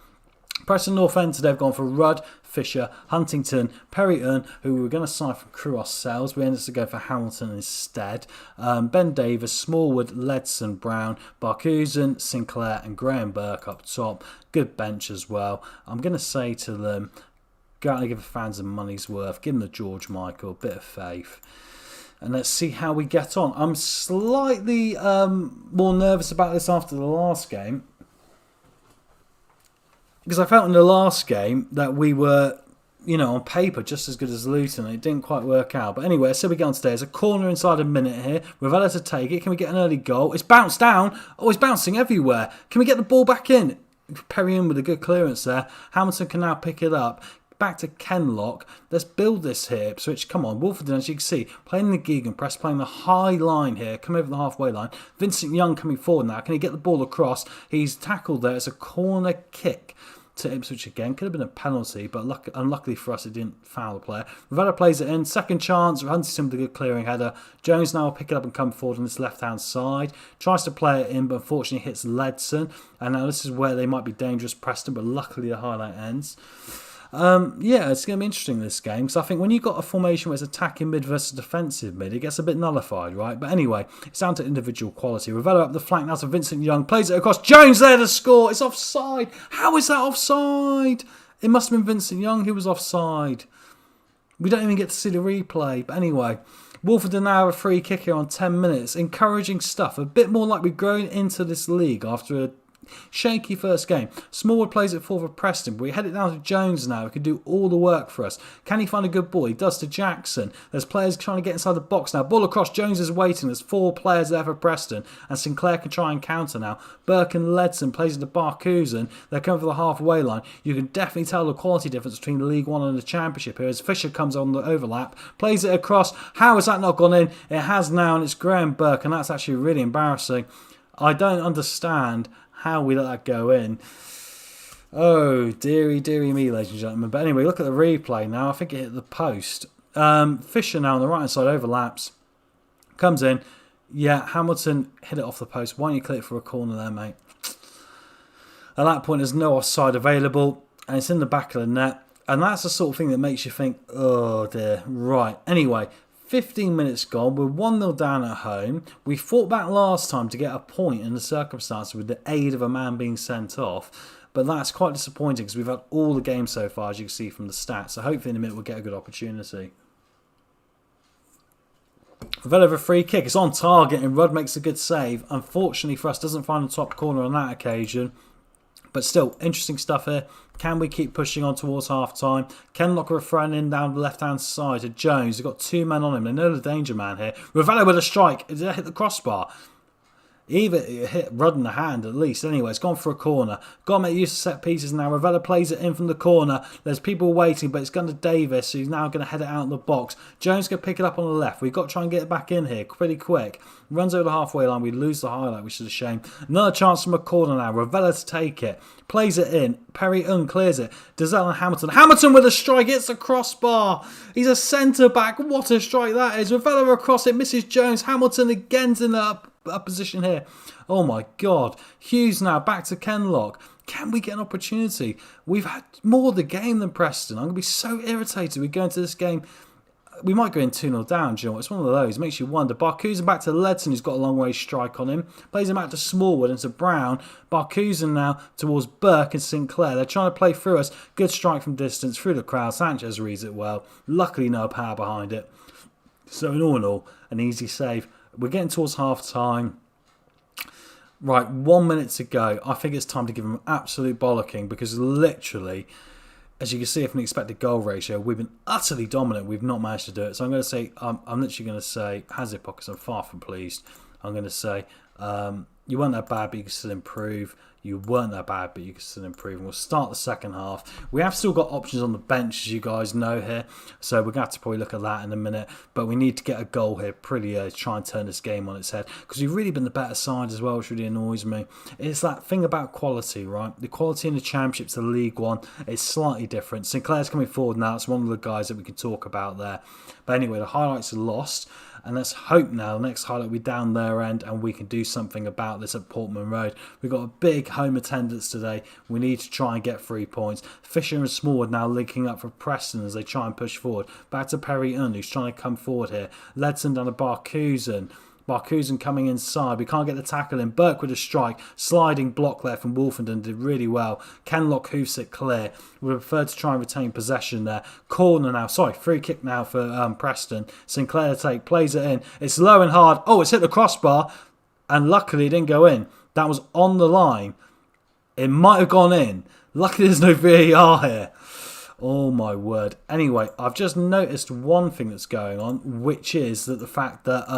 Preston North End today have gone for Rudd, Fisher, Huntington, Perryton, who we were going to sign from Crewe ourselves. We ended up going for Hamilton instead. Ben Davis, Smallwood, Ledson, Brown, Barkhusen, Sinclair and Graham Burke up top. Good bench as well. I'm going to say to them, go out and give the fans a money's worth. Give them the George Michael, a bit of faith. And let's see how we get on. I'm slightly more nervous about this after the last game, because I felt in the last game that we were, you know, on paper just as good as Luton. It didn't quite work out. But anyway, so we get on today. There's a corner inside a minute here. Ravella to take it. Can we get an early goal? It's bounced down. Oh, it's bouncing everywhere. Can we get the ball back in? Perry in with a good clearance there. Hamilton can now pick it up. Back to Kenlock. Let's build this here. Ipswich, come on. Wolverton, as you can see, playing the gegenpress, playing the high line here. Come over the halfway line. Vincent Young coming forward now. Can he get the ball across? He's tackled there. It's a corner kick to Ipswich again. Could have been a penalty, but unluckily for us, it didn't foul the player. Ravella plays it in. Second chance. Huntington with a good clearing header. Jones now will pick it up and come forward on this left-hand side. Tries to play it in, but unfortunately hits Ledson. And now this is where they might be dangerous, Preston, but luckily the highlight ends. Yeah, it's going to be interesting this game because I think when you've got a formation where it's attacking mid versus defensive mid, it gets a bit nullified, right? But anyway, it's down to individual quality. Ravello up the flank now to Vincent Young, plays it across. Jones there to score. It's offside. How is that offside? It must have been Vincent Young who was offside. We don't even get to see the replay. But anyway, Wolverhampton now have a free kick here on 10 minutes. Encouraging stuff. A bit more like we've grown into this league after a shaky first game. Smallwood plays it forward for Preston, but we head it down to Jones now, who can do all the work for us. Can he find a good ball? He does to Jackson. There's players trying to get inside the box now. Ball across, Jones is waiting. There's 4 players there for Preston, and Sinclair can try and counter now. Burke and Ledson plays it to Barkhusen. They're coming for the halfway line. You can definitely tell the quality difference between the League One and the Championship here as Fisher comes on the overlap, plays it across. How has that not gone in? It has now, and it's Graham Burke, and that's actually really embarrassing. I don't understand how we let that go in. Oh, dearie me, ladies and gentlemen. But anyway, look at the replay now. I think it hit the post. Fisher now on the right-hand side overlaps. Comes in. Yeah, Hamilton hit it off the post. Why don't you click for a corner there, mate? At that point, there's no offside available. And it's in the back of the net. And that's the sort of thing that makes you think, oh dear. Right. Anyway, 15 minutes gone, we're 1-0 down at home. We fought back last time to get a point in the circumstances with the aid of a man being sent off. But that's quite disappointing because we've had all the games so far, as you can see from the stats. So hopefully in a minute we'll get a good opportunity. Ravello a free kick. It's on target and Rudd makes a good save. Unfortunately for us, doesn't find the top corner on that occasion. But still, interesting stuff here. Can we keep pushing on towards half-time? Kenlock are throwing in down the left-hand side to Jones. They've got 2 men on him. They know the danger man here. Ravello with a strike. Did it hit the crossbar? Either it hit Rudd in the hand at least. Anyway, it's gone for a corner. Got to make use of set pieces now. Ravello plays it in from the corner. There's people waiting, but it's gone to Davis, who's now going to head it out in the box. Jones can pick it up on the left. We've got to try and get it back in here pretty quick. Runs over the halfway line. We lose the highlight, which is a shame. Another chance from a corner now. Ravello to take it. Plays it in. Perry clears it. Dazelle and Hamilton. Hamilton with a strike. It's a crossbar. He's a centre-back. What a strike that is. Ravello across it. Misses Jones. Hamilton again's in the up position here. Oh my God. Hughes now back to Kenlock. Can we get an opportunity? We've had more of the game than Preston. I'm going to be so irritated. We go into this game. We might go in 2-0 down, do you know what? It's one of those. It makes you wonder. Barkhusen back to Ledson, who's got a long way strike on him. Plays him out to Smallwood and to Brown. Barkhusen now towards Burke and Sinclair. They're trying to play through us. Good strike from distance through the crowd. Sanchez reads it well. Luckily, no power behind it. So in all, an easy save. We're getting towards half-time. Right, 1 minute to go. I think it's time to give them absolute bollocking because literally, as you can see from the expected goal ratio, we've been utterly dominant. We've not managed to do it. So I'm going to say, I'm literally going to say, has it pockets? I'm far from pleased. I'm going to say, you weren't that bad, but you can still improve. You weren't that bad, but you can still improve. And we'll start the second half. We have still got options on the bench, as you guys know here. So we're going to have to probably look at that in a minute. But we need to get a goal here pretty early to try and turn this game on its head. Because we've really been the better side as well, which really annoys me. It's that thing about quality, right? The quality in the Championship to League One is slightly different. Sinclair's coming forward now. It's one of the guys that we can talk about there. But anyway, the highlights are lost. And let's hope now the next highlight will be down their end and we can do something about this at Portman Road. We've got a big home attendance today. We need to try and get 3 points. Fisher and Smallwood now linking up for Preston as they try and push forward. Back to Perry who's trying to come forward here. Ledson down to Barkhusen. Barkhusen coming inside. We can't get the tackle in. Burke with a strike. Sliding block there from Wolfenden. Did really well. Kenlock hoofs it clear. We prefer to try and retain possession there. Corner now. Sorry, free kick now for Preston. Sinclair to take. Plays it in. It's low and hard. Oh, it's hit the crossbar. And luckily it didn't go in. That was on the line. It might have gone in. Luckily there's no VAR here. Oh my word. Anyway, I've just noticed one thing that's going on, which is that the fact that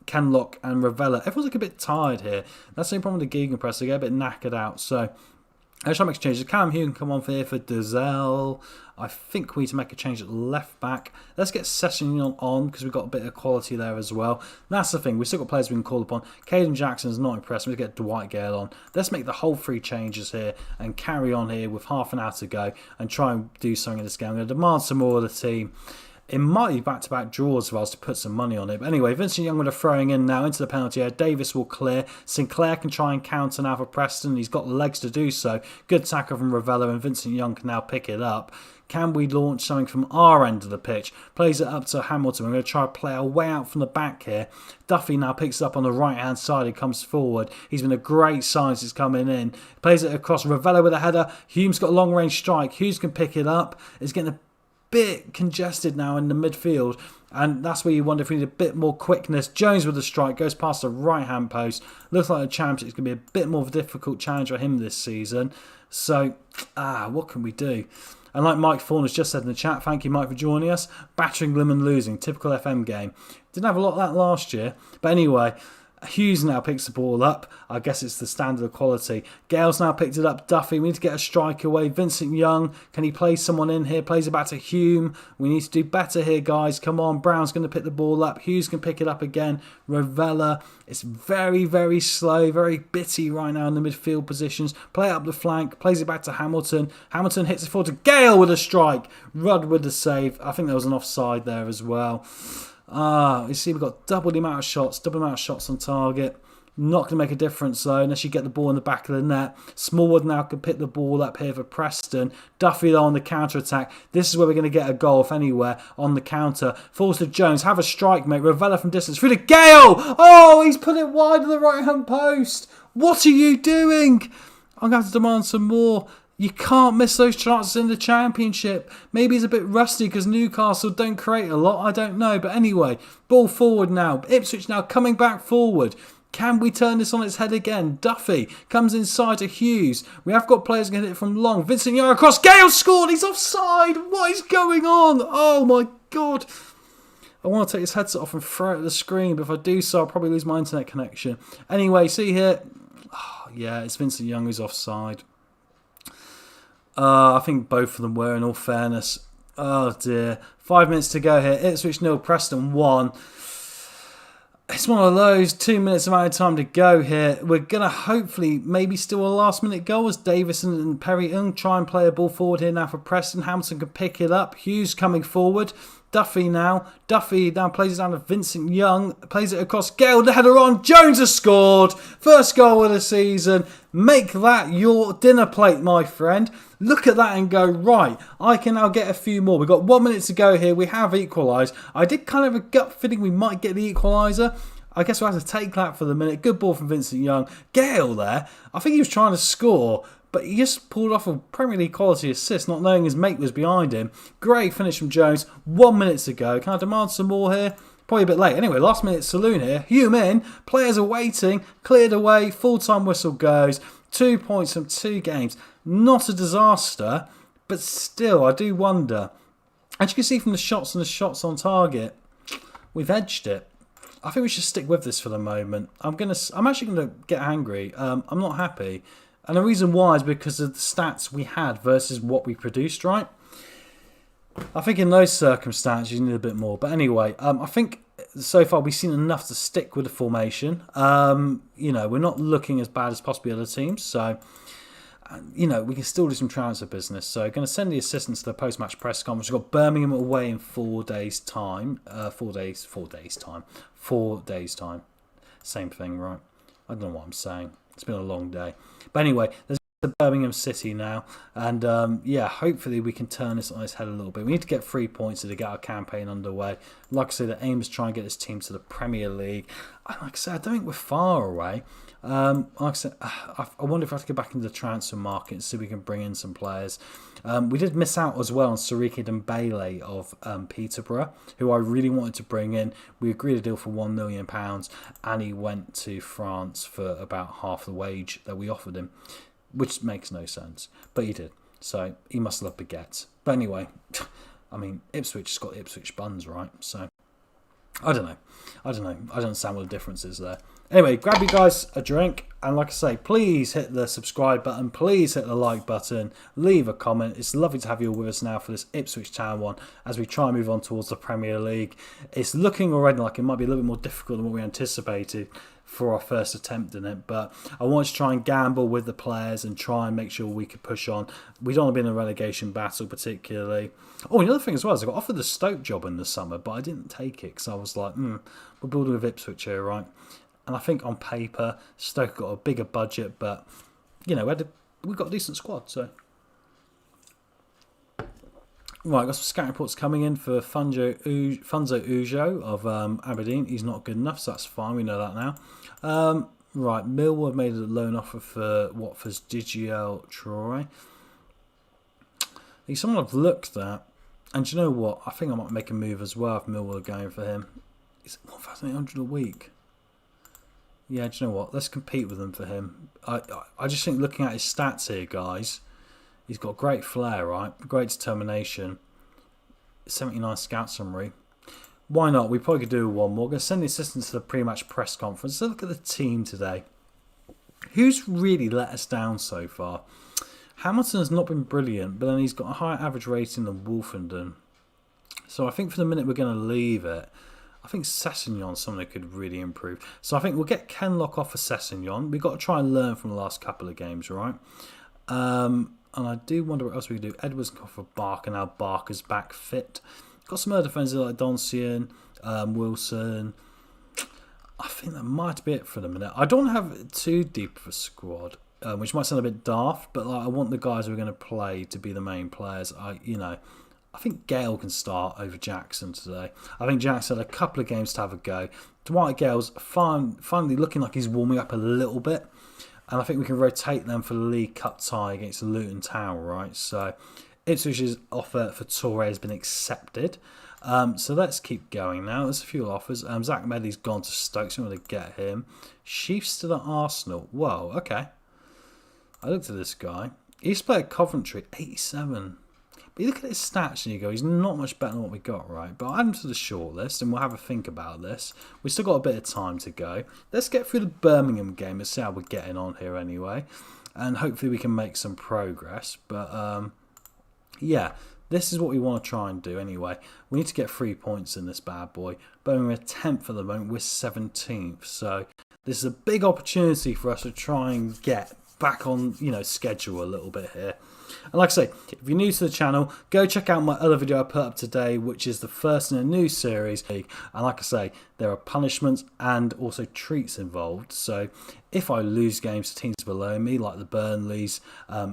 Kenlock and Ravello, everyone's like a bit tired here. That's the same problem with the gegenpress. They get a bit knackered out. So let's try to make changes. Callum Hugh can come on here for Dazelle. I think we need to make a change at left back. Let's get Sessignon on because we've got a bit of quality there as well. That's the thing. We've still got players we can call upon. Caden Jackson's not impressed. We'll get Dwight Gale on. Let's make the whole 3 changes here and carry on here with half an hour to go and try and do something in this game. I'm going to demand some more of the team. It might be back-to-back draws if I was to put some money on it. But anyway, Vincent Young with a throwing in now into the penalty area. Davis will clear. Sinclair can try and counter now for Preston. He's got the legs to do so. Good tackle from Ravella, and Vincent Young can now pick it up. Can we launch something from our end of the pitch? Plays it up to Hamilton. We're going to try to play our way out from the back here. Duffy now picks it up on the right-hand side. He comes forward. He's been a great sign since coming in. Plays it across. Ravella with a header. Hume's got a long-range strike. Hughes can pick it up. It's getting a bit congested now in the midfield. And that's where you wonder if we need a bit more quickness. Jones with the strike. Goes past the right-hand post. Looks like the championship's going to be a bit more of a difficult challenge for him this season. So, what can we do? And like Mike Fawn has just said in the chat, thank you, Mike, for joining us. Battering them and losing. Typical FM game. Didn't have a lot of that last year. But anyway, Hughes now picks the ball up. I guess it's the standard of quality. Gale's now picked it up. Duffy, we need to get a strike away. Vincent Young, can he play someone in here? Plays it back to Hume. We need to do better here, guys. Come on, Brown's going to pick the ball up. Hughes can pick it up again. Ravella. It's very, very slow, very bitty right now in the midfield positions. Play it up the flank. Plays it back to Hamilton. Hamilton hits it forward to Gale with a strike. Rudd with the save. I think there was an offside there as well. You see we've got double the amount of shots on target. Not going to make a difference though unless you get the ball in the back of the net. Smallwood now can pick the ball up here for Preston. Duffy though on the counter attack. This is where we're going to get a goal if anywhere on the counter. Falls to Jones. Have a strike, mate. Ravella from distance through to Gale. Oh, he's put it wide of the right hand post. What are you doing? I'm going to have to demand some more. You can't miss those chances in the Championship. Maybe he's a bit rusty because Newcastle don't create a lot. I don't know. But anyway, ball forward now. Ipswich now coming back forward. Can we turn this on its head again? Duffy comes inside to Hughes. We have got players going to hit it from long. Vincent Young across. Gale scored. He's offside. What is going on? Oh my God. I want to take his headset off and throw it at the screen. But if I do so, I'll probably lose my internet connection. Anyway, see here. Oh, yeah, it's Vincent Young who's offside. I think both of them were, in all fairness. Oh dear. 5 minutes to go here. Ipswich 0, Preston 1. It's one of those 2 minutes amount of time to go here. We're going to hopefully maybe still a last minute goal as Davison and Perry Ung try and play a ball forward here now for Preston. Hamilton can pick it up. Hughes coming forward. Duffy now. Duffy now plays it down to Vincent Young. Plays it across. Gale, the header on. Jones has scored. First goal of the season. Make that your dinner plate, my friend. Look at that and go, right, I can now get a few more. We've got 1 minute to go here. We have equalised. I did kind of have a gut feeling we might get the equaliser. I guess we'll have to take that for the minute. Good ball from Vincent Young. Gale there. I think he was trying to score, but he just pulled off a Premier League quality assist, not knowing his mate was behind him. Great finish from Jones. 1 minute to go. Can I demand some more here? Probably a bit late. Anyway, last minute saloon here. Hume in. Players are waiting. Cleared away. Full-time whistle goes. 2 points from 2 games. Not a disaster, but still, I do wonder. As you can see from the shots and the shots on target, we've edged it. I think we should stick with this for the moment. I'm actually gonna get angry. I'm not happy. And the reason why is because of the stats we had versus what we produced, right? I think in those circumstances you need a bit more. But anyway, I think so far we've seen enough to stick with the formation. You know, we're not looking as bad as possibly other teams. So, you know, we can still do some transfer business. So going to send the assistants to the post-match press conference. We've got Birmingham away in 4 days' time. 4 days time. 4 days' time. Same thing, right? I don't know what I'm saying. It's been a long day. But anyway, there's Birmingham City now, and yeah, hopefully we can turn this on its head a little bit. We need to get 3 points to get our campaign underway. Like I say, the aim is try and get this team to the Premier League. Like I said, I don't think we're far away. Like I said, I wonder if I have to go back into the transfer market and see if we can bring in some players. We did miss out as well on Sariki Dembele of Peterborough, who I really wanted to bring in. We agreed a deal for £1 million, and he went to France for about half the wage that we offered him, which makes no sense, but he did. So he must love baguettes. But anyway, I mean, Ipswich has got Ipswich buns, right? So I don't know. I don't understand what the difference is there. Anyway, grab you guys a drink, and like I say, please hit the subscribe button, please hit the like button, leave a comment. It's lovely to have you all with us now for this Ipswich Town one as we try and move on towards the Premier League. It's looking already like it might be a little bit more difficult than what we anticipated. for our first attempt in it. But I wanted to try and gamble with the players and try and make sure we could push on. We don't want to be in a relegation battle particularly. Oh, another thing as well is I got offered the Stoke job in the summer, but I didn't take it because I was like, we're building with Ipswich here, right? And I think on paper, Stoke got a bigger budget, but, you know, we got a decent squad, so... Right, got some scouting reports coming in for Funzo Ujo of Aberdeen. He's not good enough, so that's fine. We know that now. Right, Millwall have made a loan offer for Watford's Digiel Troy. He's someone I've looked at, and do you know what? I think I might make a move as well if Millwall are going for him. It's 1,800 a week. Yeah, do you know what? Let's compete with them for him. I just think looking at his stats here, guys, he's got great flair, right? Great determination. 79 scout summary. Why not? We probably could do one more. We're going to send the assistants to the pre-match press conference. So look at the team today. Who's really let us down so far? Hamilton has not been brilliant, but then he's got a higher average rating than Wolfenden. So I think for the minute we're going to leave it. I think Sessegnon's someone that could really improve. So I think we'll get Kenlock off for Sessegnon. We've got to try and learn from the last couple of games, right? And I do wonder what else we can do. Edwards can offer Barker now. Barker's back fit. Got some other defenders like Doncian, Wilson. I think that might be it for the minute. I don't have too deep of a squad, which might sound a bit daft, but like I want the guys who are going to play to be the main players. I think Gale can start over Jackson today. I think Jackson had a couple of games to have a go. Dwight Gale's finally looking like he's warming up a little bit. And I think we can rotate them for the League Cup tie against Luton Town, right? So Ipswich's offer for Toure has been accepted. So let's keep going now. There's a few offers. Zach Medley's gone to Stoke, so I'm going to get him. Sheaf's still at Arsenal. Whoa, okay. I looked at this guy. He used to play at Coventry, 87. But you look at his stats and you go, he's not much better than what we got, right? But I'll add him to the shortlist and we'll have a think about this. We've still got a bit of time to go. Let's get through the Birmingham game and see how we're getting on here anyway. And hopefully we can make some progress. But, yeah, this is what we want to try and do anyway. We need to get 3 points in this bad boy. Birmingham are 10th at the moment, we're 17th. So this is a big opportunity for us to try and get back on, schedule a little bit here. And like I say, if you're new to the channel, go check out my other video I put up today, which is the first in a new series. And like I say, there are punishments and also treats involved. So if I lose games to teams below me, like the Burnleys,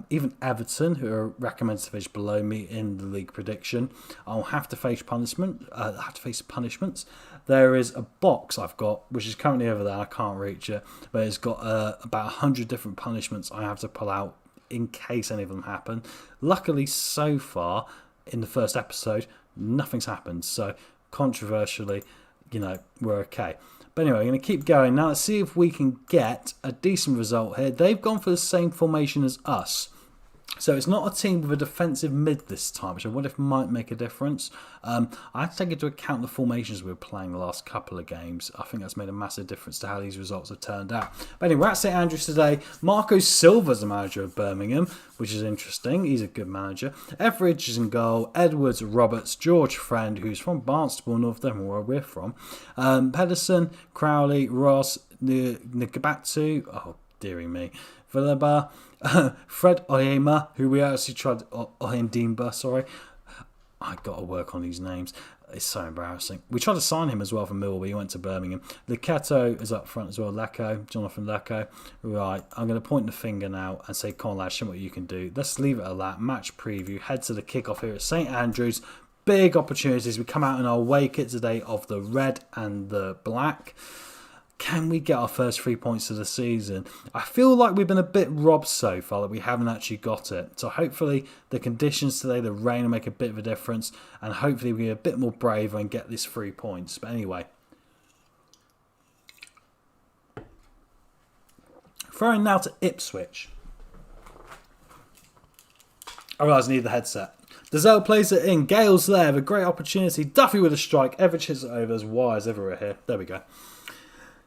even Everton, who are recommended to finish below me in the league prediction, I'll have to face punishments. There is a box I've got, which is currently over there. I can't reach it, but it's got about 100 different punishments I have to pull out in case any of them happen. Luckily, so far in the first episode, nothing's happened. So controversially, we're okay. But anyway, I'm going to keep going. Now let's see if we can get a decent result here. They've gone for the same formation as us. So it's not a team with a defensive mid this time, which I wonder if might make a difference. I have to take into account the formations we were playing the last couple of games. I think that's made a massive difference to how these results have turned out. But anyway, we're at St Andrews today. Marco Silva's the manager of Birmingham, which is interesting. He's a good manager. Etheridge is in goal. Edwards, Roberts, George Friend, who's from Barnstable, North Devon, where we're from. Pedersen, Crowley, Ross, Ngabatu, oh dearie me, Villaba, Fred Oyema, who we actually tried, Oyendimba, sorry. I got to work on these names. It's so embarrassing. We tried to sign him as well from Millwall, but he went to Birmingham. Leketo is up front as well. Jonathan Lecco. Right, I'm going to point the finger now and say, come on lads, show me what you can do. Let's leave it at that. Match preview. Head to the kickoff here at St Andrews. Big opportunities. We come out in our away kit today of the red and the black. Can we get our first 3 points of the season? I feel like we've been a bit robbed so far that we haven't actually got it. So hopefully the conditions today, the rain will make a bit of a difference. And hopefully we'll be a bit more braver and get this 3 points. But anyway. Throwing now to Ipswich. I realise I need the headset. Dazelle plays it in. Gale's there. A great opportunity. Duffy with a strike. Etheridge hits it over as wide as ever here. There we go.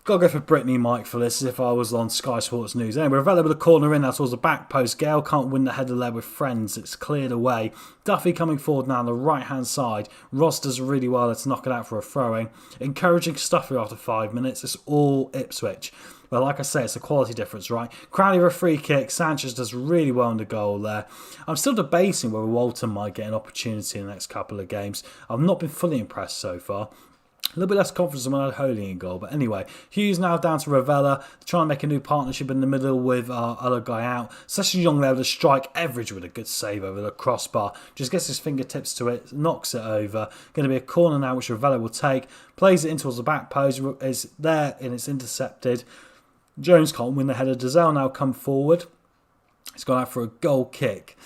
Got to go for Brittany Mike for this as if I was on Sky Sports News. Anyway, Ravello with a corner in now towards the back post. Gale can't win the header there with friends. It's cleared away. Duffy coming forward now on the right-hand side. Ross does really well. Let's knock it out for a throw-in. Encouraging stuff here after 5 minutes. It's all Ipswich. Well, like I say, it's a quality difference, right? Crowley with a free kick. Sanchez does really well in the goal there. I'm still debating whether Walton might get an opportunity in the next couple of games. I've not been fully impressed so far. A little bit less confidence when I had Holy in goal. But anyway, Hughes now down to Ravella. Trying to make a new partnership in the middle with our other guy out. Session Young there with a strike. Everidge with a good save over the crossbar. Just gets his fingertips to it. Knocks it over. Going to be a corner now which Ravella will take. Plays it in towards the back post. Is there and it's intercepted. Jones can't win the header. Dazelle now come forward. He's gone out for a goal kick.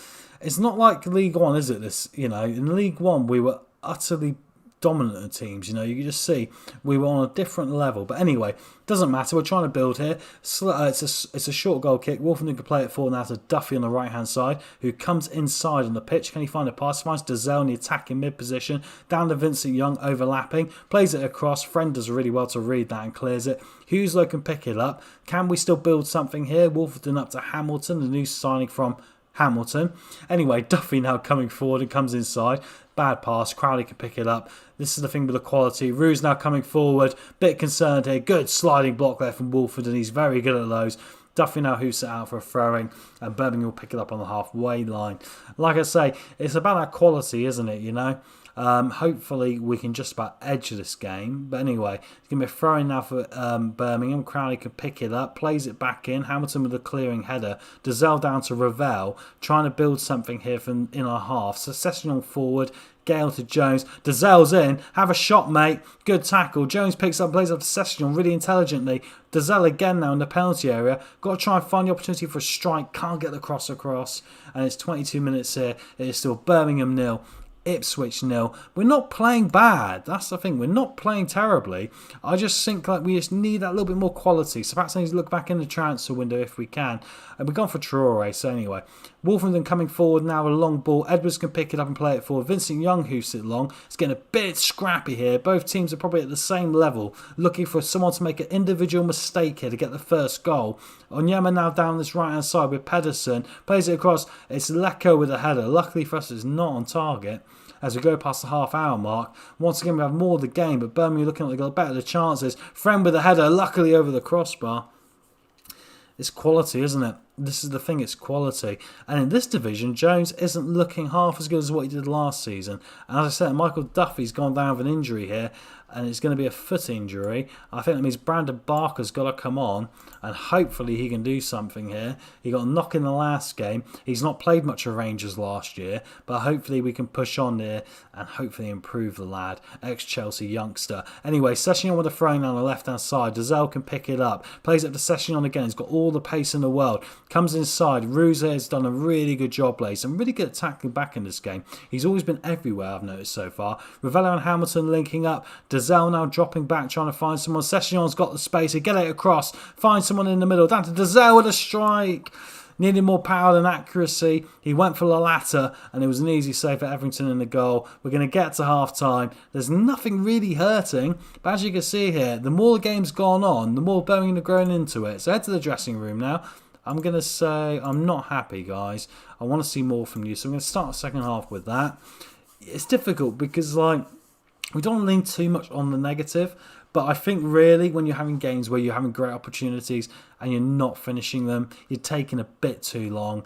It's not like League One, is it? This, in League One we were utterly dominant at teams. You can just see we were on a different level. But anyway, doesn't matter. We're trying to build here. It's a short goal kick. Wolfenden can play it forward now to Duffy on the right hand side, who comes inside on the pitch. Can he find a pass? Finds Dazelle in the attacking mid position. Down to Vincent Young overlapping. Plays it across. Friend does really well to read that and clears it. Hugheslow can pick it up. Can we still build something here? Wolfenden up to Hamilton, the new signing from Hamilton. Anyway, Duffy now coming forward and comes inside. Bad pass. Crowley can pick it up. This is the thing with the quality. Rue's now coming forward. Bit concerned here. Good sliding block there from Wolford, and he's very good at those. Duffy now hoops it out for a throwing, and Birmingham will pick it up on the halfway line. Like I say, it's about that quality, isn't it, hopefully we can just about edge this game. But anyway, it's going to be a throw-in now for Birmingham. Crowley can pick it up, plays it back in. Hamilton with a clearing header. Dazelle down to Ravel, trying to build something here from in our half. So Session forward. Gale to Jones. Dazelle's in. Have a shot, mate. Good tackle. Jones picks up, plays up to Session really intelligently. Dazelle again now in the penalty area. Got to try and find the opportunity for a strike. Can't get the cross across. And it's 22 minutes here. It is still Birmingham 0. Ipswich 0. We're not playing bad. That's the thing. We're not playing terribly. I just think like we just need that little bit more quality. So perhaps I need to look back in the transfer window if we can. And we've gone for Traore. So anyway, Wolfenden coming forward now with a long ball. Edwards can pick it up and play it forward. Vincent Young hoofs it long. It's getting a bit scrappy here. Both teams are probably at the same level, looking for someone to make an individual mistake here to get the first goal. Onyema now down this right hand side with Pedersen. Plays it across. It's Lecco with a header. Luckily for us, it's not on target. As we go past the half-hour mark, once again we have more of the game, but Birmingham looking like they got better the chances. Friend with a header, luckily over the crossbar. It's quality, isn't it? This is the thing, it's quality. And in this division, Jones isn't looking half as good as what he did last season. And as I said, Michael Duffy's gone down with an injury here, and it's going to be a foot injury. I think that means Brandon Barker's got to come on, and hopefully he can do something here. He got a knock in the last game. He's not played much of Rangers last year, but hopefully we can push on there and hopefully improve the lad. Ex-Chelsea youngster. Anyway, Session with a throwing on the left-hand side. Dazelle can pick it up. Plays it to Session again. He's got all the pace in the world. Comes inside. Ruse has done a really good job, Blaze. And really good at tackling back in this game. He's always been everywhere, I've noticed so far. Ravello and Hamilton linking up. Dazelle now dropping back, trying to find someone. Session's got the space to get it across. Find someone in the middle. Down to Dazelle with a strike. Needed more power than accuracy. He went for the latter, and it was an easy save for Everington in the goal. We're going to get to half-time. There's nothing really hurting, but as you can see here, the more the game's gone on, the more Birmingham are growing into it. So head to the dressing room now. I'm going to say I'm not happy, guys. I want to see more from you, so I'm going to start the second half with that. It's difficult because, we don't lean too much on the negative, but I think really when you're having games where you're having great opportunities and you're not finishing them, you're taking a bit too long.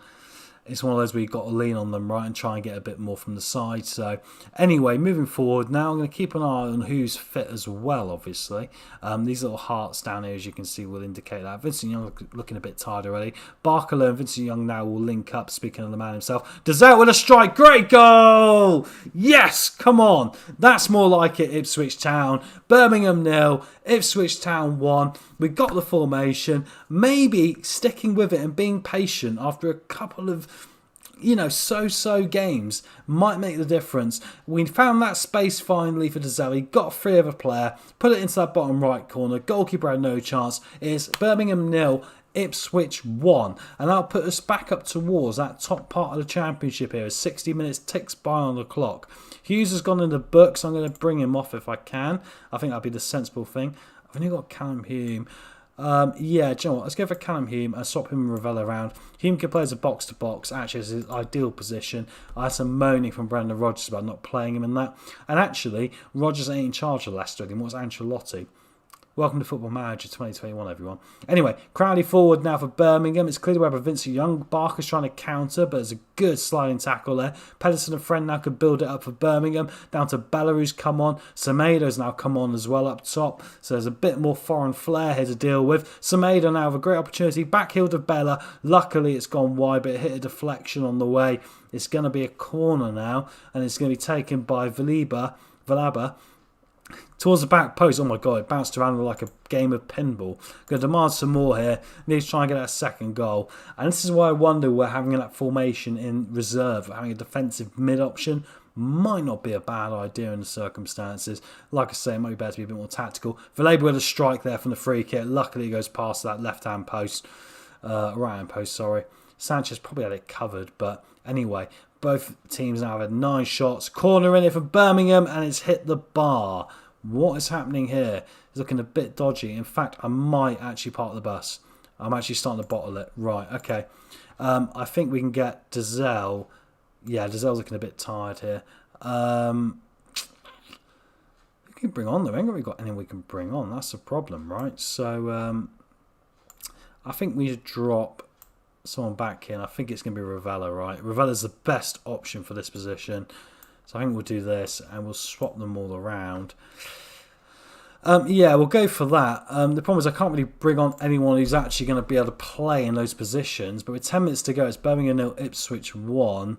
It's one of those where you've got to lean on them, right, and try and get a bit more from the side. So anyway, moving forward now, I'm going to keep an eye on who's fit as well, obviously. These little hearts down here, as you can see, will indicate that. Vincent Young looking a bit tired already. Barker and Vincent Young now will link up, speaking of the man himself. Dazelle with a strike. Great goal! Yes, come on. That's more like it, Ipswich Town. Birmingham 0, Ipswich Town 1. We got the formation. Maybe sticking with it and being patient after a couple of so-so games might make the difference. We found that space finally for Dazelle. He got free of a player, put it into that bottom right corner. Goalkeeper had no chance. It's Birmingham 0, Ipswich 1. And that'll put us back up towards that top part of the championship here as 60 minutes ticks by on the clock. Hughes has gone in the books. I'm going to bring him off if I can. I think that'd be the sensible thing. I've only got Callum Hume. Yeah, do you know what? Let's go for Callum Hume and swap him and Ravel around. Hume can play as a box-to-box. Actually, it's his ideal position. I had some moaning from Brendan Rodgers about not playing him in that. And actually, Rodgers ain't in charge of Leicester anymore. It's Ancelotti. Welcome to Football Manager 2021, everyone. Anyway, Crowley forward now for Birmingham. It's clear where Vincent Young. Barker's trying to counter, but there's a good sliding tackle there. Pedersen and Friend now could build it up for Birmingham. Down to Belarus come on. Semedo's now come on as well up top. So there's a bit more foreign flair here to deal with. Semedo now have a great opportunity. Backheel to Bella. Luckily, it's gone wide, but it hit a deflection on the way. It's going to be a corner now, and it's going to be taken by Valaba. Towards the back post, oh my god, it bounced around like a game of pinball. Going to demand some more here. Needs to try and get that second goal. And this is why I wonder we're having that formation in reserve. Having a defensive mid option might not be a bad idea in the circumstances. Like I say, it might be better to be a bit more tactical. Valaba with a strike there from the free kick. Luckily, it goes past that left-hand post. Right-hand post, sorry. Sanchez probably had it covered, but anyway, both teams now have had 9 shots. Corner in it for Birmingham, and it's hit the bar. What is happening here? It's looking a bit dodgy. In fact, I might actually park the bus. I'm actually starting to bottle it. Right, okay. I think we can get Dazelle. Yeah, Dazelle's looking a bit tired here. We can bring on, though. I ain't really got anyone we can bring on. That's the problem, right? So, I think we should drop someone back in. I think it's going to be Ravella, right? Ravella's the best option for this position. So I think we'll do this and we'll swap them all around. Yeah, we'll go for that. The problem is I can't really bring on anyone who's actually going to be able to play in those positions. But with 10 minutes to go, it's Birmingham 0, Ipswich 1.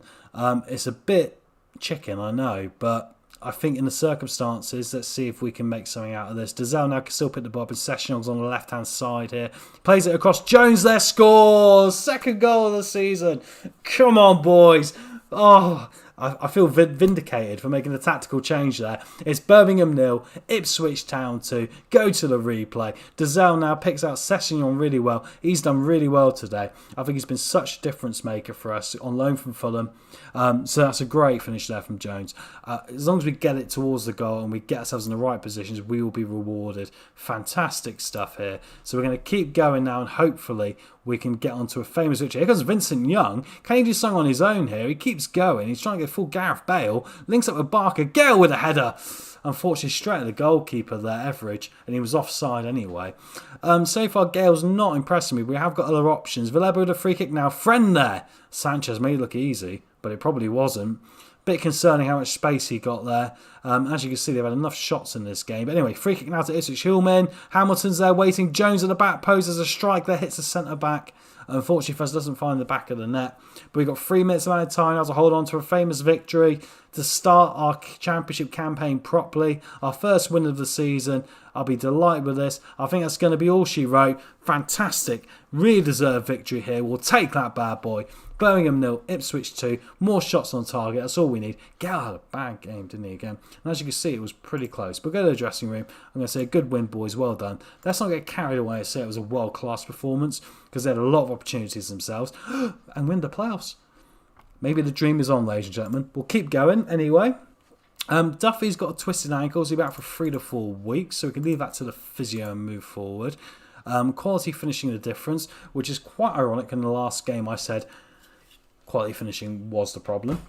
It's a bit chicken, I know. But I think in the circumstances, let's see if we can make something out of this. Dazelle now can still pick the ball up, and Session's on the left-hand side here. Plays it across. Jones there, scores! Second goal of the season. Come on, boys. Oh, I feel vindicated for making the tactical change there. It's Birmingham 0, Ipswich Town 2. Go to the replay. Dazelle now picks out Sessignon really well. He's done really well today. I think he's been such a difference maker for us on loan from Fulham. So that's a great finish there from Jones. As long as we get it towards the goal and we get ourselves in the right positions, we will be rewarded. Fantastic stuff here. So we're going to keep going now, and hopefully we can get onto a famous victory. Here comes Vincent Young. Can he do something on his own here? He keeps going. He's trying to get full Gareth Bale. Links up with Barker. Gale with a header. Unfortunately, straight at the goalkeeper there, Everidge, and he was offside anyway. So far, Gale's not impressing me. We have got other options. Valaba with a free kick now. Friend there. Sanchez made it look easy, but it probably wasn't. Bit concerning how much space he got there. As you can see, they've had enough shots in this game. But anyway, free kick now to Ipswich Hillman. Hamilton's there waiting. Jones at the back post as a strike there hits the centre back. Unfortunately, Fuzz doesn't find the back of the net. But we've got 3 minutes of time now to hold on to a famous victory to start our championship campaign properly. Our first win of the season. I'll be delighted with this. I think that's going to be all she wrote. Fantastic. Really deserved victory here. We'll take that bad boy. Birmingham 0, Ipswich 2. More shots on target. That's all we need. Gale had a bad game, didn't he, again? And as you can see, it was pretty close. But go to the dressing room. I'm going to say a good win, boys. Well done. Let's not get carried away and say it was a world-class performance, because they had a lot of opportunities themselves. And win the playoffs. Maybe the dream is on, ladies and gentlemen. We'll keep going anyway. Duffy's got a twisted ankle. So he'll be out for 3 to 4 weeks. So we can leave that to the physio and move forward. Quality finishing the difference, which is quite ironic. In the last game I said quality finishing was the problem.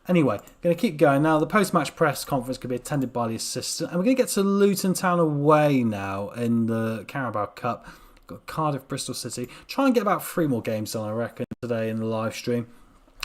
Anyway, going to keep going now. The post-match press conference could be attended by the assistant. And we're going to get to Luton Town away now in the Carabao Cup. Got Cardiff, Bristol City. Try and get about 3 more games done, I reckon, today in the live stream.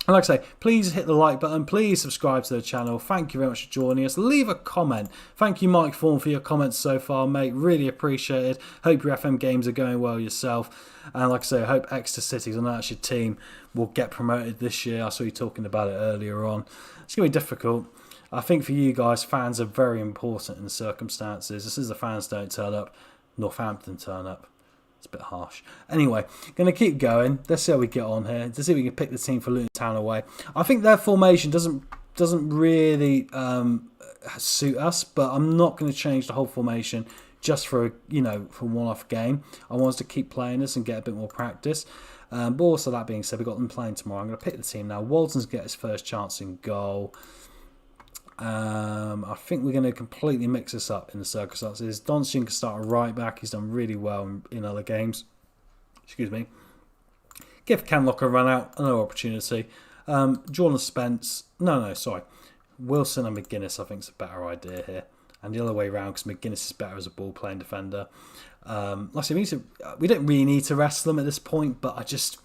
And like I say, please hit the like button. Please subscribe to the channel. Thank you very much for joining us. Leave a comment. Thank you, Mike Fawn, for your comments so far, mate. Really appreciated. Hope your FM games are going well yourself. And like I say, I hope Exeter City's and that's your team will get promoted this year. I saw you talking about it earlier on. It's going to be difficult. I think for you guys, fans are very important in the circumstances. This is the fans don't turn up. Northampton turn up. It's a bit harsh. Anyway, going to keep going. Let's see how we get on here. To see if we can pick the team for Luton Town away. I think their formation doesn't really suit us, but I'm not going to change the whole formation just for for one-off game. I want us to keep playing this and get a bit more practice. But also that being said, we've got them playing tomorrow. I'm going to pick the team now. Walton's get his first chance in goal. I think we're going to completely mix this up in the circumstances. Donson can start a right back. He's done really well in other games. Excuse me. Give Canlock a run out, another opportunity. Jordan Spence. Sorry. Wilson and McGuinness, I think, is a better idea here. And the other way around, because McGuinness is better as a ball-playing defender. Like I said, we don't really need to rest them at this point, but I just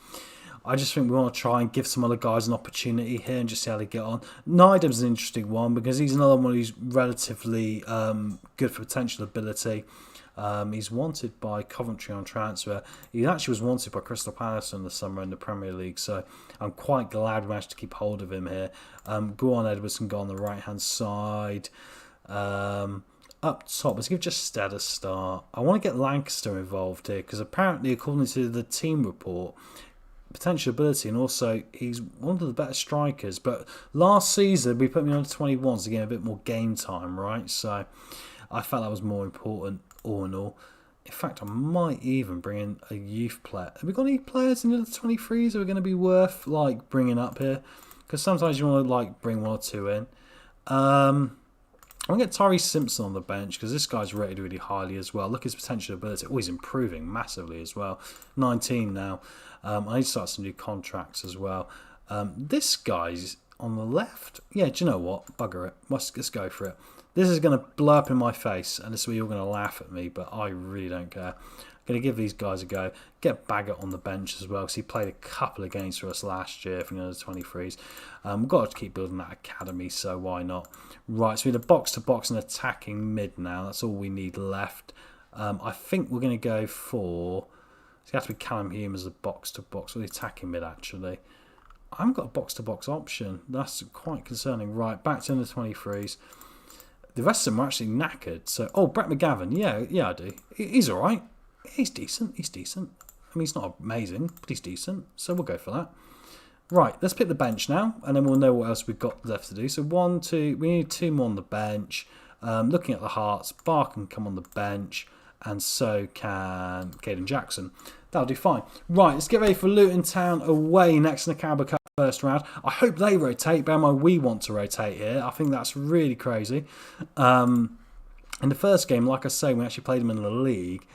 think we want to try and give some other guys an opportunity here and just see how they get on. Nydam's an interesting one because he's another one who's relatively good for potential ability. He's wanted by Coventry on transfer. He actually was wanted by Crystal Palace in the summer in the Premier League, so I'm quite glad we managed to keep hold of him here. Gordon Edwards can go on the right-hand side. Up top, let's give just Stead a start. I want to get Lancaster involved here because apparently, according to the team report, potential ability, and also he's one of the better strikers. But last season, we put him on the 21s to get a bit more game time, right? So I felt that was more important, all in all. In fact, I might even bring in a youth player. Have we got any players in the 23s that are going to be worth like bringing up here? Because sometimes you want to like bring one or two in. I'm going to get Tyree Simpson on the bench because this guy's rated really highly as well. Look at his potential ability. Oh, he's improving massively as well. 19 now. I need to start some new contracts as well. This guy's on the left. Yeah, do you know what? Bugger it. Let's go for it. This is going to blow up in my face, and this is where you're going to laugh at me, but I really don't care. I'm going to give these guys a go. Get Baggett on the bench as well, because he played a couple of games for us last year for the 23s. We've got to keep building that academy, so why not? Right, so we need a box-to-box and attacking mid now. That's all we need left. I think we're going to go for... It's going to have to be Callum Hume as a box-to-box, or the attacking mid, actually. I haven't got a box-to-box option. That's quite concerning. Right, back to the 23s. The rest of them are actually knackered. So, Brett McGavin. Yeah, I do. He's all right. He's decent. I mean, he's not amazing, but he's decent. So we'll go for that. Right, let's pick the bench now, and then we'll know what else we've got left to do. So 1, 2, we need 2 more on the bench. Looking at the Hearts, Barr can come on the bench, and so can Caden Jackson. That'll do fine. Right, let's get ready for Luton Town away next in the Carabao Cup first round. I hope they rotate. Bear in mind, we want to rotate here. I think that's really crazy. In the first game, like I say, we actually played them in the league.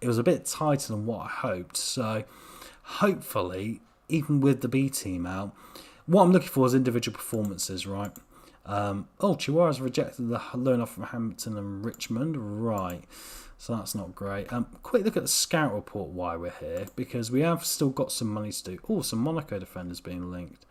It was a bit tighter than what I hoped. So hopefully, even with the B team out, what I'm looking for is individual performances, right? Chihuahua's rejected the loan off from Hampton and Richmond. Right. So that's not great. Quick look at the scout report while we're here, because we have still got some money to do. Oh, some Monaco defenders being linked.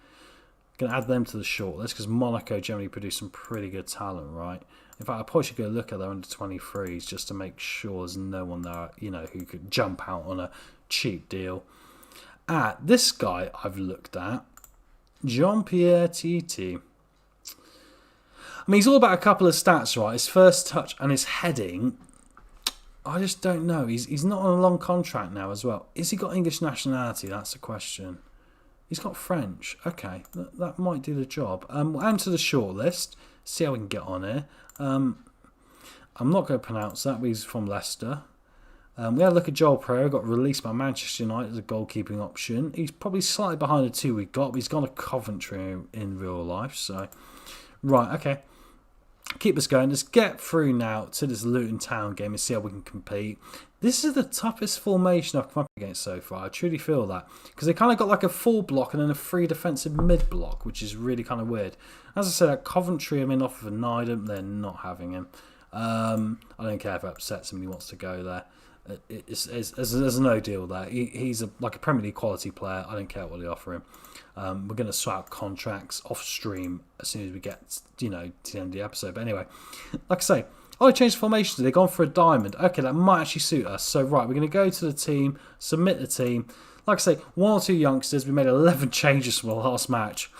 Going to add them to the shortlist because Monaco generally produce some pretty good talent, right? In fact, I probably should go look at their under 23s just to make sure there's no one there, who could jump out on a cheap deal. This guy I've looked at, Jean-Pierre Titi. I mean, he's all about a couple of stats, right? His first touch and his heading. I just don't know. He's not on a long contract now as well. Is he got English nationality? That's the question. He's got French. Okay, that might do the job. We'll add him to the shortlist. See how we can get on here. I'm not going to pronounce that, but he's from Leicester. We had a look at Joel Pereira, got released by Manchester United as a goalkeeping option. He's probably slightly behind the 2 we got, but he's gone to Coventry in real life. So, right, okay. Keep us going. Let's get through now to this Luton Town game and see how we can compete. This is the toughest formation I've come up against so far. I truly feel that. Because they kind of got like a full block and then a free defensive mid block, which is really kind of weird. As I said, at Coventry, I'm in off of Nydam. They're not having him. I don't care if it upsets him. He wants to go there. There's no deal there. He's like a Premier League quality player. I don't care what they offer him. We're going to swap contracts off stream as soon as we get to the end of the episode. But anyway, like I say, I changed the formation. They've gone for a diamond. Okay, that might actually suit us. So right, we're going to go to the team, submit the team. Like I say, 1 or 2 youngsters. We made 11 changes from the last match.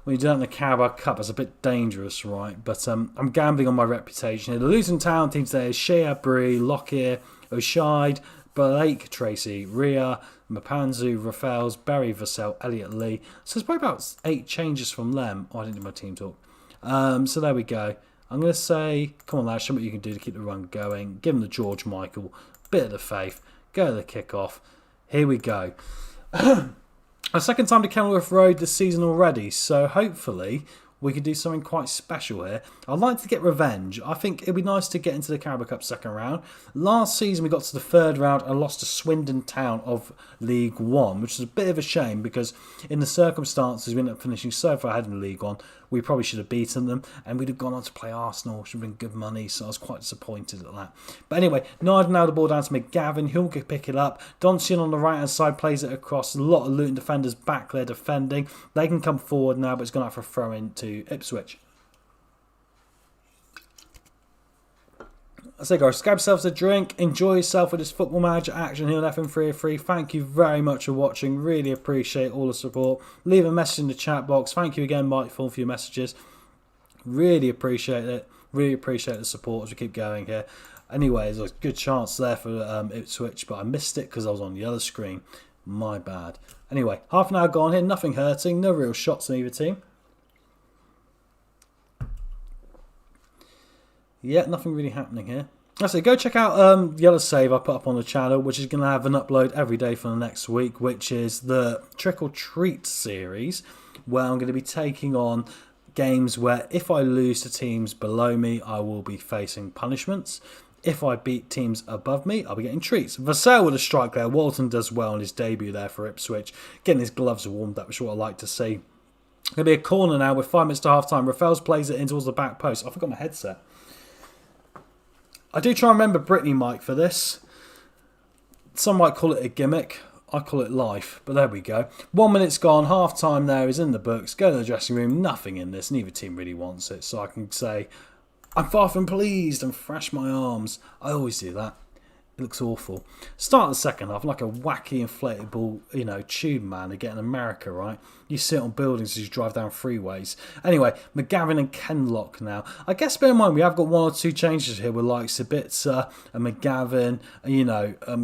When you do that in the Carabao Cup, it's a bit dangerous, right? But I'm gambling on my reputation here. The Luton Town team today is Shea Brie, Lockyer, O'Shide, Blake Tracy, Ria, Mapanzu, Rafaels, Barry Vassell, Elliot Lee. So there's probably about 8 changes from them. I didn't do my team talk. So there we go. I'm going to say, come on lads, show me what you can do to keep the run going. Give them the George Michael, bit of the faith, go to the kick-off. Here we go. A second time to Kenilworth Road this season already, so hopefully we could do something quite special here. I'd like to get revenge. I think it'd be nice to get into the Carabao Cup second round. Last season we got to the third round and lost to Swindon Town of League One, which is a bit of a shame because in the circumstances we ended up finishing so far ahead in League One, we probably should have beaten them and we'd have gone on to play Arsenal, which would have been good money, so I was quite disappointed at that. But anyway, Nard now the ball down to McGavin, who'll pick it up. Donsion on the right hand side plays it across. A lot of Luton defenders back there defending. They can come forward now, but it's going to have for a throw in to Ipswich. So guys, grab yourselves a drink, enjoy yourself with this Football Manager action here on FM303. Thank you very much for watching, really appreciate all the support. Leave a message in the chat box. Thank you again, Mike, for your messages. Really appreciate it, really appreciate the support as we keep going here. Anyway, there's a good chance there for Ipswich, but I missed it because I was on the other screen. My bad. Anyway, half an hour gone here, nothing hurting, no real shots on either team. Yeah, nothing really happening here. So go check out the other save I put up on the channel, which is going to have an upload every day for the next week, which is the Trick or Treat series, where I'm going to be taking on games where if I lose to teams below me, I will be facing punishments. If I beat teams above me, I'll be getting treats. Vassell with a strike there. Walton does well on his debut there for Ipswich. Getting his gloves warmed up, which is what I like to see. Going to be a corner now with 5 minutes to half time. Raffels plays it in towards the back post. I forgot my headset. I do try and remember Brittany, Mike, for this. Some might call it a gimmick. I call it life. But there we go. 1 minute's gone. Half time there is in the books. Go to the dressing room. Nothing in this. Neither team really wants it. So I can say, I'm far from pleased and thrash my arms. I always do that. It looks awful. Start the second half like a wacky inflatable, tube man to get in America, right? You sit on buildings as you drive down freeways. Anyway, McGavin and Kenlock now. I guess bear in mind we have got 1 or 2 changes here with like Sabitzer and McGavin,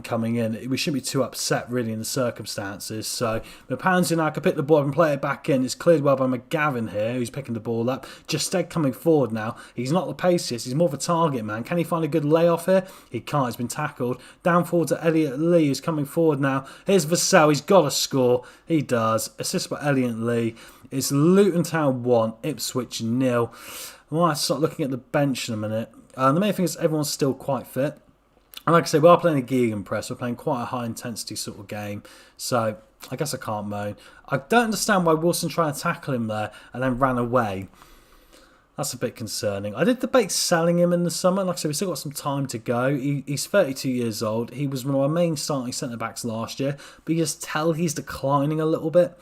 coming in. We shouldn't be too upset really in the circumstances. So Pansy now can pick the ball up and play it back in. It's cleared well by McGavin here, who's picking the ball up. Justed coming forward now. He's not the paciest. He's more of a target man. Can he find a good layoff here? He can't. He's been tackled. Down forward to Elliot Lee, who's coming forward now. Here's Vassell. He's got to score. He does. Assist by Elliot Lee. It's Luton Town 1, Ipswich 0. I might start looking at the bench in a minute. The main thing is everyone's still quite fit. And like I say, we are playing a gegenpress. We're playing quite a high intensity sort of game. So I guess I can't moan. I don't understand why Wilson tried to tackle him there and then ran away. That's a bit concerning. I did debate selling him in the summer. Like I said, we've still got some time to go. He's 32 years old. He was one of our main starting centre-backs last year. But you just tell he's declining a little bit.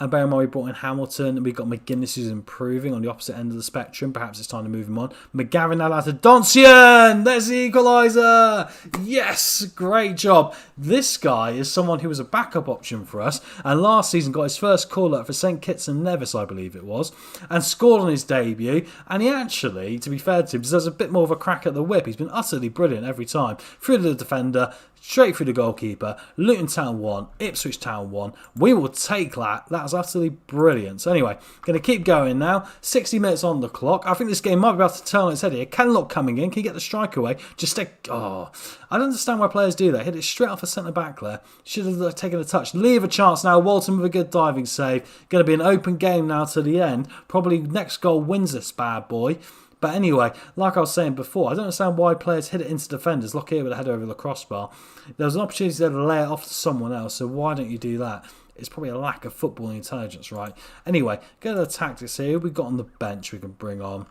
And bear in mind, we brought in Hamilton and we got McGuinness, who's improving on the opposite end of the spectrum. Perhaps it's time to move him on. McGavin now out to Donsion. There's the equaliser. Yes, great job. This guy is someone who was a backup option for us. And last season got his first call-up for St Kitts and Nevis, I believe it was. And scored on his debut. And he actually, to be fair to him, deserves a bit more of a crack at the whip. He's been utterly brilliant every time. Through the defender, straight through the goalkeeper. Luton Town 1, Ipswich Town 1. We will take that. That's utterly brilliant. So anyway, going to keep going now. 60 minutes on the clock. I think this game might be able to turn on its head here. Kenlock coming in. Can you get the strike away? I don't understand why players do that. Hit it straight off a centre-back there. Should have taken a touch. Leave a chance now. Walton with a good diving save. Going to be an open game now to the end. Probably next goal wins this bad boy. But anyway, like I was saying before, I don't understand why players hit it into defenders. Look here with a header over the crossbar. There was an opportunity there to lay it off to someone else, so why don't you do that? It's probably a lack of footballing intelligence, right? Anyway, go to the tactics here. Who we got on the bench we can bring on?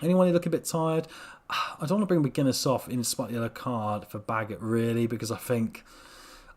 Anyone who look a bit tired? I don't want to bring McGuinness off in spite of the yellow card for Baggett, really, because I think...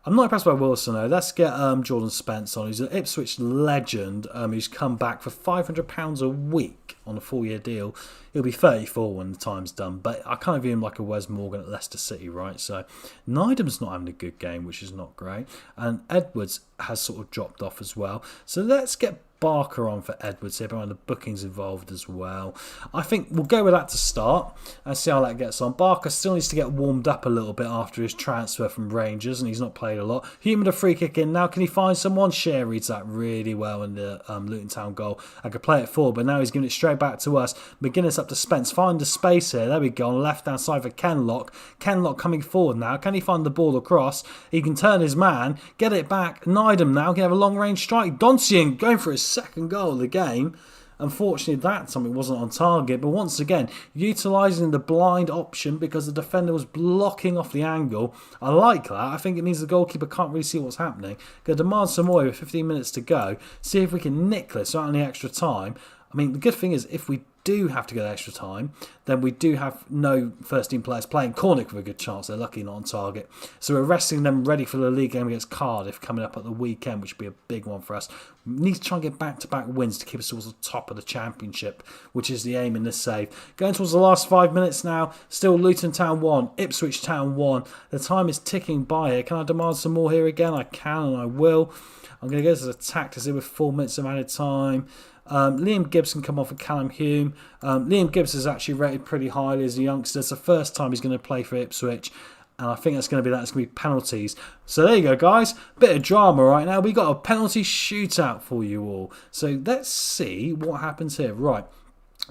I'm not impressed by Wilson, though. Let's get Jordan Spence on. He's an Ipswich legend who's come back for £500 a week on a 4-year deal. He'll be 34 when the time's done, but I kind of view him like a Wes Morgan at Leicester City, right? So Nydam's not having a good game, which is not great. And Edwards has sort of dropped off as well. So let's get Barker on for Edwards here, behind the bookings involved as well. I think we'll go with that to start and see how that gets on. Barker still needs to get warmed up a little bit after his transfer from Rangers, and he's not played a lot. Human a free kick in now. Can he find someone? Share reads that really well in the Luton Town goal. I could play it forward, but now he's giving it straight back to us. McGuinness up to Spence. Find the space here. There we go. On the left hand side for Kenlock. Kenlock coming forward now. Can he find the ball across? He can turn his man. Get it back. Nydam now. Can have a long range strike. Donsion going for his second goal of the game. Unfortunately, that something wasn't on target. But once again, utilising the blind option because the defender was blocking off the angle. I like that. I think it means the goalkeeper can't really see what's happening. Going to demand some more with 15 minutes to go. See if we can nick this out in the extra time. I mean, the good thing is if we do have to go extra time, then we do have no first team players playing. Cornick with a good chance. They're lucky not on target. So we're resting them ready for the league game against Cardiff coming up at the weekend, which will be a big one for us. We need to try and get back-to-back wins to keep us towards the top of the championship, which is the aim in this save. Going towards the last 5 minutes now. Still Luton Town 1, Ipswich Town 1. The time is ticking by here. Can I demand some more here again? I can and I will. I'm going to go to the attack to see with 4 minutes of added time. Liam Gibbs can come off with Callum Hume. Liam Gibbs is actually rated pretty highly as a youngster. It's the first time he's going to play for Ipswich. And I think that's going to be that. It's going to be penalties. So there you go, guys. Bit of drama right now. We got a penalty shootout for you all. So let's see what happens here. Right.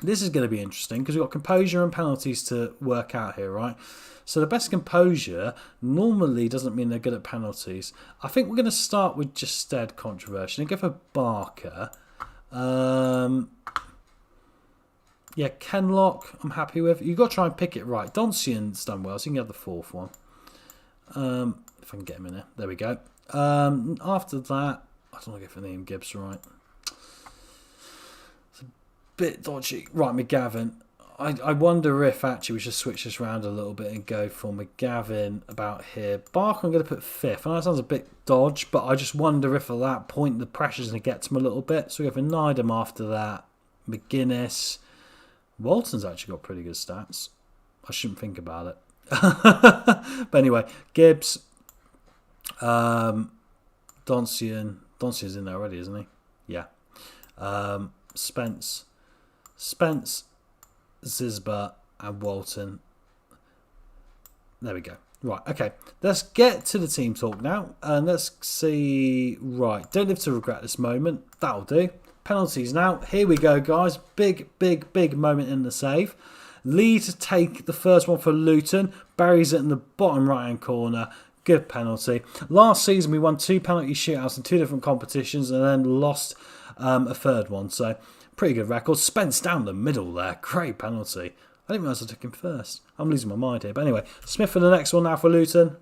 This is going to be interesting because we've got composure and penalties to work out here, right? So the best composure normally doesn't mean they're good at penalties. I think we're going to start with just Stead controversy and go for Barker. Yeah, Kenlock, I'm happy with. You've got to try and pick it right. Donsion's done well, so you can have the fourth one. If I can get him in there. There we go. After that, I don't want to go for Liam Gibbs, right? It's a bit dodgy. Right, McGavin. I wonder if actually we should switch this around a little bit and go for McGavin about here. Barker I'm going to put fifth. I know that sounds a bit dodge, but I just wonder if at that point the pressure's going to get to him a little bit. So we go for Nydam after that. McGuinness. Walton's actually got pretty good stats. I shouldn't think about it. But anyway, Gibbs. Donsion. Donsion's in there already, isn't he? Yeah. Spence. Zisba and Walton. There we go. Right, okay. Let's get to the team talk now. And let's see. Right, don't live to regret this moment. That'll do. Penalties now. Here we go, guys. Big moment in the save. Lee to take the first one for Luton. Buries it in the bottom right-hand corner. Good penalty. Last season, we won 2 penalty shootouts in 2 different competitions and then lost a third one. So, pretty good record. Spence down the middle there. Great penalty. I didn't realise I took him first. I'm losing my mind here. But anyway, Smith for the next one now for Luton.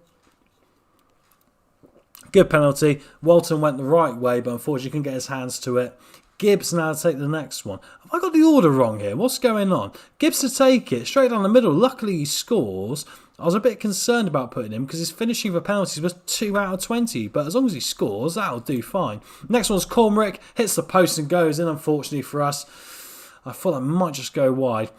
Good penalty. Walton went the right way, but unfortunately couldn't get his hands to it. Gibbs now to take the next one. Have I got the order wrong here? What's going on? Gibbs to take it. Straight down the middle. Luckily he scores. I was a bit concerned about putting him because his finishing for penalties was 2 out of 20. But as long as he scores, that'll do fine. Next one's Cormrick. Hits the post and goes in, unfortunately for us. I thought that might just go wide.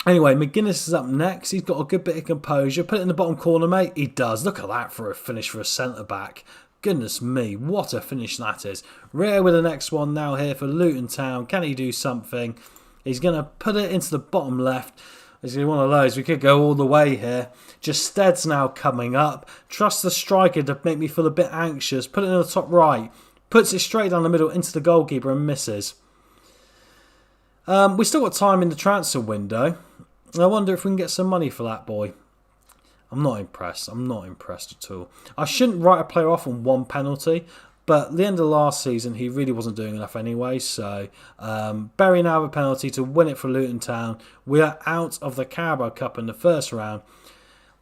Anyway, McGuinness is up next. He's got a good bit of composure. Put it in the bottom corner, mate. He does. Look at that for a finish for a centre-back. Goodness me, what a finish that is. Rea with the next one now here for Luton Town. Can he do something? He's going to put it into the bottom left. It's one of those. We could go all the way here. Just Stead's now coming up. Trust the striker to make me feel a bit anxious. Put it in the top right. Puts it straight down the middle into the goalkeeper and misses. We still got time in the transfer window. I wonder if we can get some money for that boy. I'm not impressed. I'm not impressed at all. I shouldn't write a player off on 1 penalty. But at the end of last season, he really wasn't doing enough anyway. So, Bury now have a penalty to win it for Luton Town. We are out of the Carabao Cup in the first round,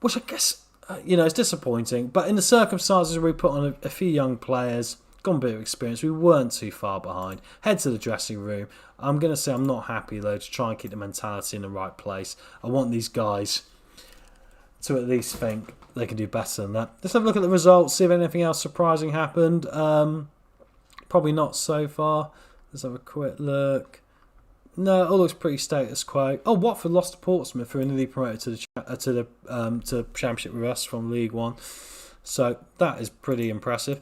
which I guess, is disappointing. But in the circumstances where we put on a few young players, got a bit of experience, we weren't too far behind. Head to the dressing room. I'm going to say I'm not happy, though, to try and keep the mentality in the right place. I want these guys to at least think they can do better than that. Let's have a look at the results, see if anything else surprising happened. Probably not so far. Let's have a quick look. No, it all looks pretty status quo. Oh, Watford lost to Portsmouth, who are nearly promoted to Championship with us from League One. So that is pretty impressive.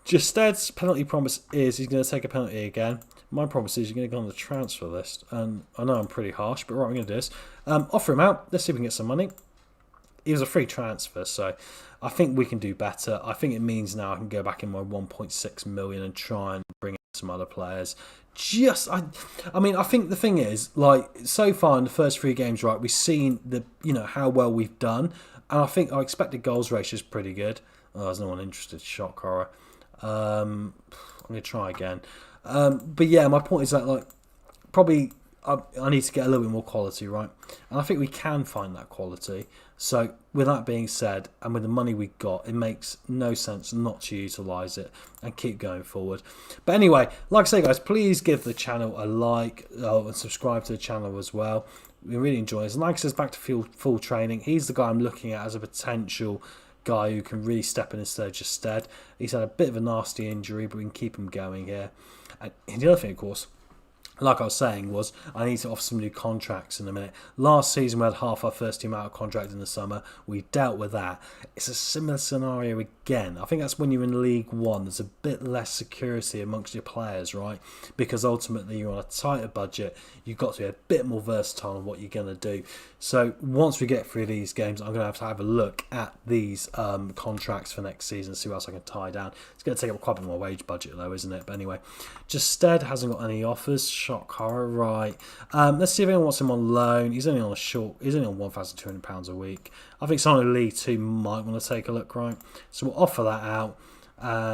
Justed's penalty promise is he's going to take a penalty again. My promise is you're going to go on the transfer list. And I know I'm pretty harsh, but right, we're going to do this. Offer him out. Let's see if we can get some money. He was a free transfer, so I think we can do better. I think it means now I can go back in my 1.6 million and try and bring in some other players. I think the thing is, like, so far in the first 3 games, right, we've seen how well we've done, and I think our expected goals ratio is pretty good. Oh, there's no one interested. Shock horror. I'm going to try again. But yeah, my point is that like probably I need to get a little bit more quality, right? And I think we can find that quality. So with that being said, and with the money we got, it makes no sense not to utilise it and keep going forward. But anyway, like I say, guys, please give the channel a like and subscribe to the channel as well. We really enjoy this. And like I said, back to full training. He's the guy I'm looking at as a potential guy who can really step in instead of just stead. He's had a bit of a nasty injury, but we can keep him going here. And the other thing, of course, like I was saying, was I need to offer some new contracts in a minute. Last season we had half our first team out of contract in the summer. We dealt with that. It's a similar scenario again. I think that's when you're in League One. There's a bit less security amongst your players, right? Because ultimately you're on a tighter budget. You've got to be a bit more versatile in what you're going to do. So once we get through these games, I'm going to have a look at these contracts for next season, see what else I can tie down. It's going to take up quite a bit more wage budget though, isn't it? But anyway, just Stead hasn't got any offers. Shock horror, right? Let's see if anyone wants him on loan. He's only on £1,200 a week. I think someone in League 2 might want to take a look, right? So we'll offer that out.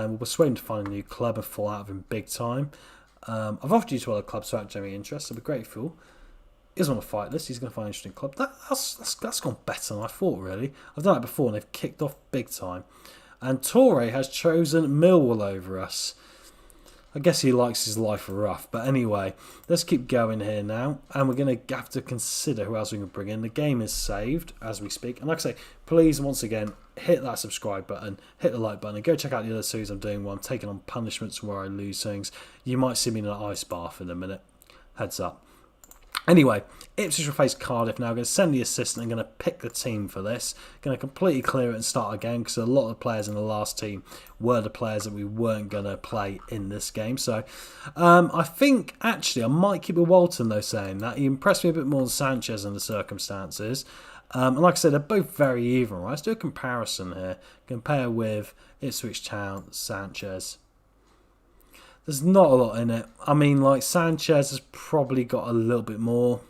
We'll persuade him to find a new club and fall out of him big time. I've offered you to other clubs who aren't generally interested. I'd be grateful. He's on a fight list. He's going to find an interesting club. That's gone better than I thought, really. I've done that before and they've kicked off big time. And Torre has chosen Millwall over us. I guess he likes his life rough. But anyway, let's keep going here now. And we're going to have to consider who else we can bring in. The game is saved as we speak. And like I say, please, once again, hit that subscribe button, hit the like button, and go check out the other series I'm doing where I'm taking on punishments where I lose things. You might see me in an ice bath in a minute. Heads up. Anyway, Ipswich will face Cardiff now. I'm going to send the assistant. I'm going to pick the team for this. Going to completely clear it and start again because a lot of the players in the last team were the players that we weren't going to play in this game. So I think actually I might keep with Walton though, saying that. He impressed me a bit more than Sanchez in the circumstances. And like I said, they're both very even, right? Let's do a comparison here. Compare with Ipswich Town, Sanchez. There's not a lot in it. I mean, like, Sanchez has probably got a little bit more.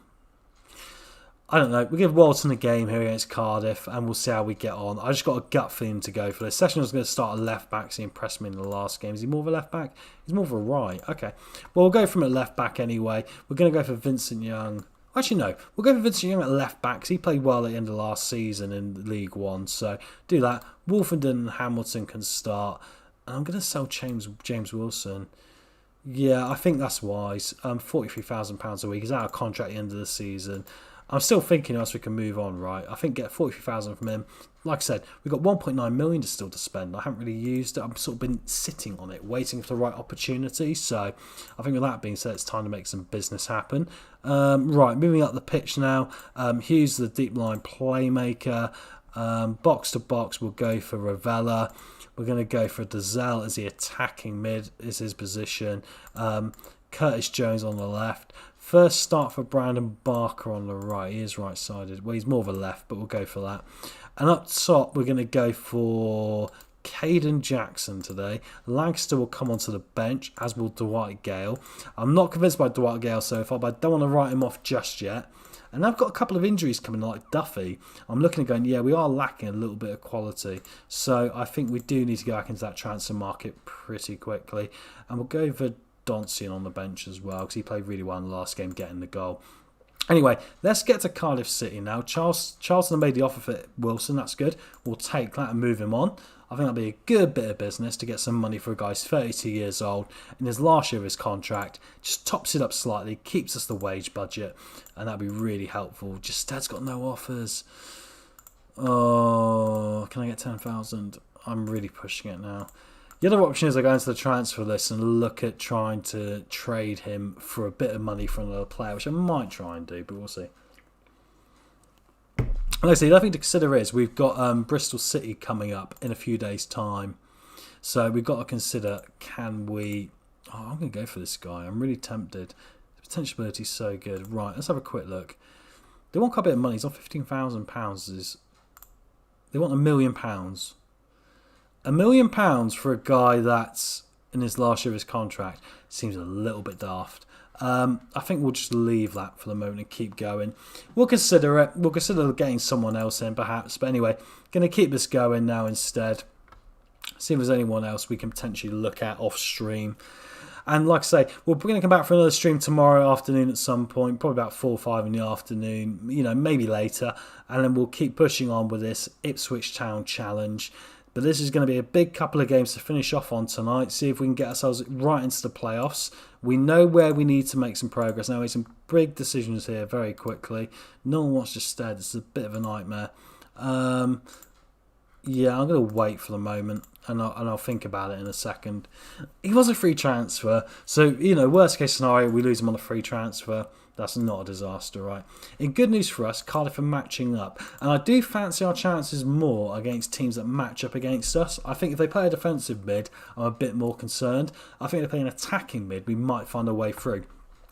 I don't know. We'll give Walton a game here against Cardiff and we'll see how we get on. I just got a gut feeling to go for this. Sessions going to start a left back, so he impressed me in the last game. Is he more of a left back? He's more of a right. Okay. Well, we'll go from a left back anyway. We're going to go for Vincent Young. Actually, no. We'll go for Vincent Young at left back because he played well at the end of last season in League One. So do that. Wolfenden and Hamilton can start. And I'm going to sell James Wilson. Yeah, I think that's wise. £43,000 a week. He's out of contract at the end of the season. I'm still thinking else we can move on, right? I think get 43,000 from him. Like I said, we've got 1.9 million to still to spend. I haven't really used it. I've sort of been sitting on it, waiting for the right opportunity. So I think with that being said, it's time to make some business happen. Right, moving up the pitch now. Hughes, the deep line playmaker. Box to box, we'll go for Ravella. We're going to go for Dazelle as the attacking mid is his position. Curtis Jones on the left. First start for Brandon Barker on the right. He is right-sided. Well, he's more of a left, but we'll go for that. And up top, we're going to go for Caden Jackson today. Lancaster will come onto the bench, as will Dwight Gale. I'm not convinced by Dwight Gale so far, but I don't want to write him off just yet. And I've got a couple of injuries coming, like Duffy. I'm looking and going, yeah, we are lacking a little bit of quality. So I think we do need to go back into that transfer market pretty quickly. And we'll go for Donsian on the bench as well, because he played really well in the last game, getting the goal. Anyway, let's get to Cardiff City now. Charlton made the offer for Wilson. That's good. We'll take that and move him on. I think that'll be a good bit of business to get some money for a guy who's 32 years old in his last year of his contract. Just tops it up slightly, keeps us the wage budget, and that'd be really helpful. Just Stead's got no offers. Oh, can I get 10,000? I'm really pushing it now. The other option is I go into the transfer list and look at trying to trade him for a bit of money for another player, which I might try and do, but we'll see. Like I say, the other thing to consider is we've got Bristol City coming up in a few days' time. So we've got to consider, can we... Oh, I'm going to go for this guy. I'm really tempted. The potential ability is so good. Right, let's have a quick look. They want quite a bit of money. He's on £15,000. They want £1 million. £1 million for a guy that's in his last year of his contract seems a little bit daft. I think we'll just leave that for the moment and keep going. We'll consider it. We'll consider getting someone else in perhaps. But anyway, going to keep this going now instead. See if there's anyone else we can potentially look at off stream. And like I say, we're going to come back for another stream tomorrow afternoon at some point, probably about 4 or 5 in the afternoon, maybe later. And then we'll keep pushing on with this Ipswich Town challenge. But this is going to be a big couple of games to finish off on tonight. See if we can get ourselves right into the playoffs. We know where we need to make some progress. Now, make some big decisions here very quickly. No one wants to stay. This is a bit of a nightmare. Yeah, I'm going to wait for the moment. And I'll think about it in a second. He was a free transfer. So, worst case scenario, we lose him on a free transfer. That's not a disaster, right? In good news for us, Cardiff are matching up. And I do fancy our chances more against teams that match up against us. I think if they play a defensive mid, I'm a bit more concerned. I think if they play an attacking mid, we might find a way through.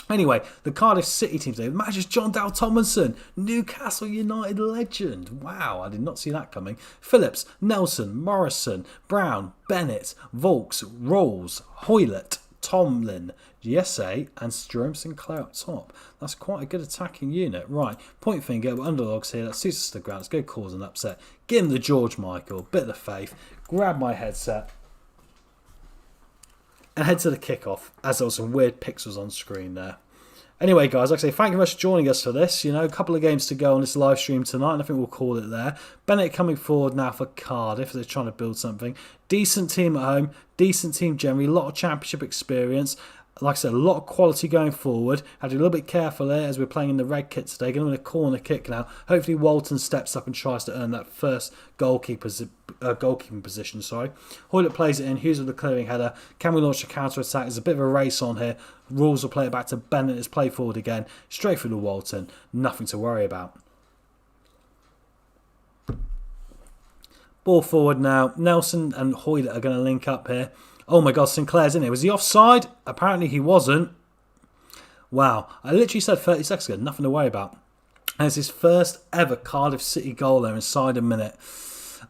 Anyway, the Cardiff City team today, the manager's John Dale Tomlinson, Newcastle United legend. Wow, I did not see that coming. Phillips, Nelson, Morrison, Brown, Bennett, Volks, Rolls, Hoylett, Tomlin, Jesse and Jerome Sinclair up top. That's quite a good attacking unit. Right, point finger, we're underdogs here. That suits us to the ground. Let's go cause an upset. Give him the George Michael, bit of the faith. Grab my headset and head to the kickoff, as there were some weird pixels on screen there. Anyway, guys, like I say, thank you very much for joining us for this. A couple of games to go on this live stream tonight, and I think we'll call it there. Bennett coming forward now for Cardiff. They're trying to build something. Decent team at home, decent team generally, a lot of championship experience. Like I said, a lot of quality going forward. Had to be a little bit careful there as we're playing in the red kit today. Going in a corner kick now. Hopefully Walton steps up and tries to earn that first goalkeeping position. Hoylett plays it in. Hughes with the clearing header. Can we launch a counter-attack? There's a bit of a race on here. Rules will play it back to Bennett. It's play forward again. Straight through to Walton. Nothing to worry about. Ball forward now. Nelson and Hoylett are going to link up here. Oh my God, Sinclair's in here. Was he offside? Apparently he wasn't. Wow. I literally said 30 seconds ago, nothing to worry about. And it's his first ever Cardiff City goal there inside a minute.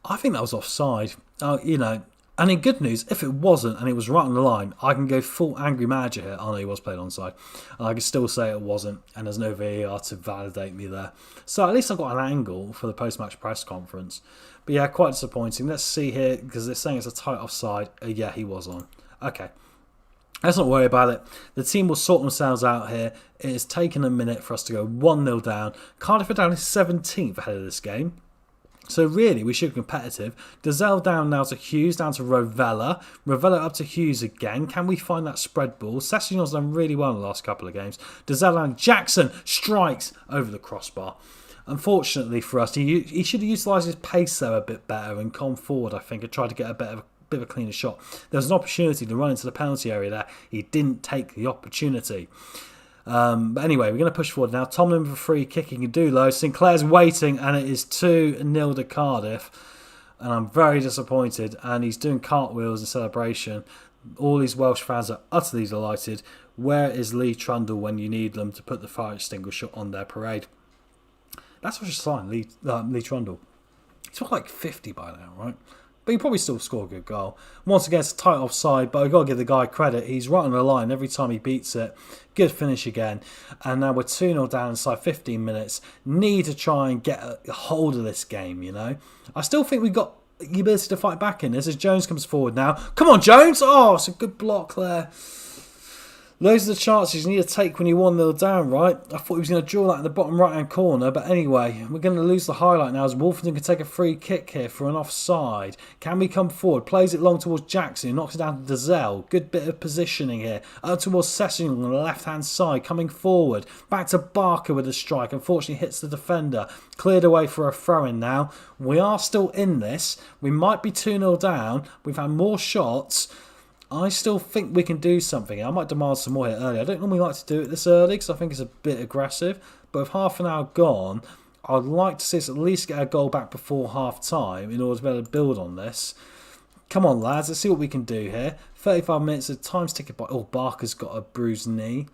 I think that was offside. And in good news, if it wasn't and it was right on the line, I can go full angry manager here. Oh no, he was played onside. And I can still say it wasn't. And there's no VAR to validate me there. So at least I've got an angle for the post-match press conference. But yeah, quite disappointing. Let's see here, because they're saying it's a tight offside. Yeah, he was on. Okay. Let's not worry about it. The team will sort themselves out here. It has taken a minute for us to go 1-0 down. Cardiff are down to 17th ahead of this game. So really, we should be competitive. Dazelle down now to Hughes, down to Rovella. Rovella up to Hughes again. Can we find that spread ball? Session's done really well in the last couple of games. Dazelle and Jackson strikes over the crossbar. Unfortunately for us, he should have utilised his pace there a bit better and come forward, I think, and tried to get a bit of a cleaner shot. There was an opportunity to run into the penalty area there. He didn't take the opportunity. But anyway, we're going to push forward now. Tomlin for free kicking can do though. Sinclair's waiting, and it is 2-0 to Cardiff. And I'm very disappointed. And he's doing cartwheels in celebration. All these Welsh fans are utterly delighted. Where is Lee Trundle when you need them to put the fire extinguisher on their parade? That's what just signed Lee Trundle. He's got like 50 by now, right? But he probably still score a good goal. Once again, it's a tight offside, but I've got to give the guy credit. He's right on the line every time he beats it. Good finish again. And now we're 2-0 down inside 15 minutes. Need to try and get a hold of this game, I still think we've got the ability to fight back in this as Jones comes forward now. Come on, Jones! Oh, it's a good block there. Those are the chances you need to take when you're 1-0 down, right? I thought he was going to draw that in the bottom right-hand corner, but anyway, we're going to lose the highlight now as Wolverton can take a free kick here for an offside. Can we come forward? Plays it long towards Jackson, who knocks it down to Dazelle. Good bit of positioning here. Up towards Session on the left-hand side, coming forward. Back to Barker with a strike. Unfortunately, hits the defender. Cleared away for a throw-in now. We are still in this. We might be 2-0 down. We've had more shots. I still think we can do something. I might demand some more here early. I don't normally like to do it this early because I think it's a bit aggressive. But with half an hour gone, I'd like to see us at least get a goal back before half time in order to be able to build on this. Come on, lads. Let's see what we can do here. 35 minutes of time's ticking by. Oh, Barker's got a bruised knee.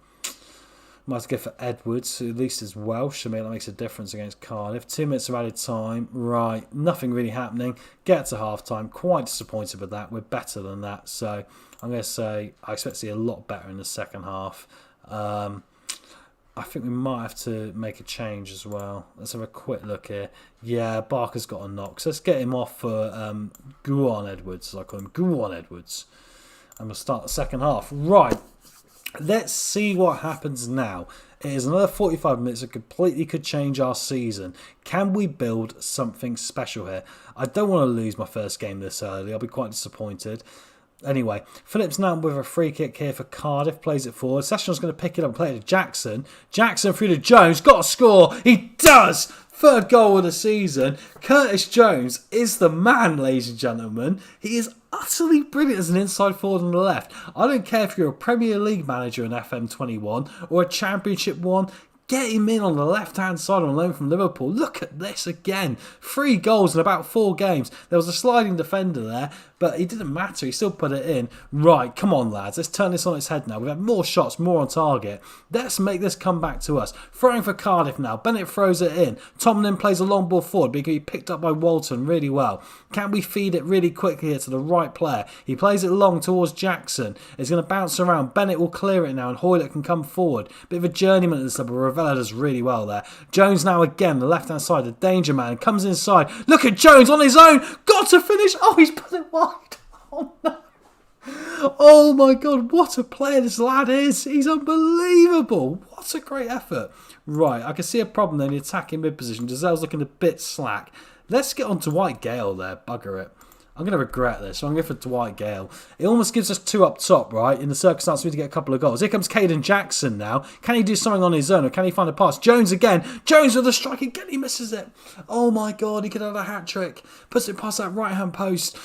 Might have to go for Edwards, who at least is Welsh. So maybe that makes a difference against Cardiff. 2 minutes of added time. Right. Nothing really happening. Get to half time. Quite disappointed with that. We're better than that. So I'm going to say I expect to see a lot better in the second half. I think we might have to make a change as well. Let's have a quick look here. Yeah, Barker's got a knock. So let's get him off for Guon Edwards, as I call him. Guon Edwards. And we'll start the second half. Right. Let's see what happens now. It is another 45 minutes that completely could change our season. Can we build something special here? I don't want to lose my first game this early. I'll be quite disappointed. Anyway, Phillips now with a free kick here for Cardiff. Plays it forward. Session's going to pick it up and play it to Jackson. Jackson through to Jones. Got a score. He does! Third goal of the season. Curtis Jones is the man, ladies and gentlemen. He is utterly brilliant as an inside forward on the left. I don't care if you're a Premier League manager in FM21 or a Championship one. Get him in on the left-hand side on loan from Liverpool. Look at this again. 3 goals in about 4 games. There was a sliding defender there, but it didn't matter. He still put it in. Right, come on, lads. Let's turn this on its head now. We've had more shots, more on target. Let's make this come back to us. Throwing for Cardiff now. Bennett throws it in. Tomlin plays a long ball forward, but he can be picked up by Walton really well. Can we feed it really quickly here to the right player? He plays it long towards Jackson. It's going to bounce around. Bennett will clear it now, and Hoylett can come forward. Bit of a journeyman at this level. Ravella does really well there. Jones now again, the left-hand side, the danger man, comes inside. Look at Jones on his own. Got to finish. Oh, he's put it wide. Oh, no. Oh, my God. What a player this lad is. He's unbelievable. What a great effort. Right, I can see a problem there in the attacking mid-position. Giselle's looking a bit slack. Let's get on to Dwight Gale there. Bugger it. I'm going to regret this, so I'm going to go for Dwight Gale. It almost gives us 2 up top, right? In the circumstance, we need to get a couple of goals. Here comes Caden Jackson now. Can he do something on his own, or can he find a pass? Jones again. Jones with a strike again. He misses it. Oh, my God. He could have a hat-trick. Puts it past that right-hand post.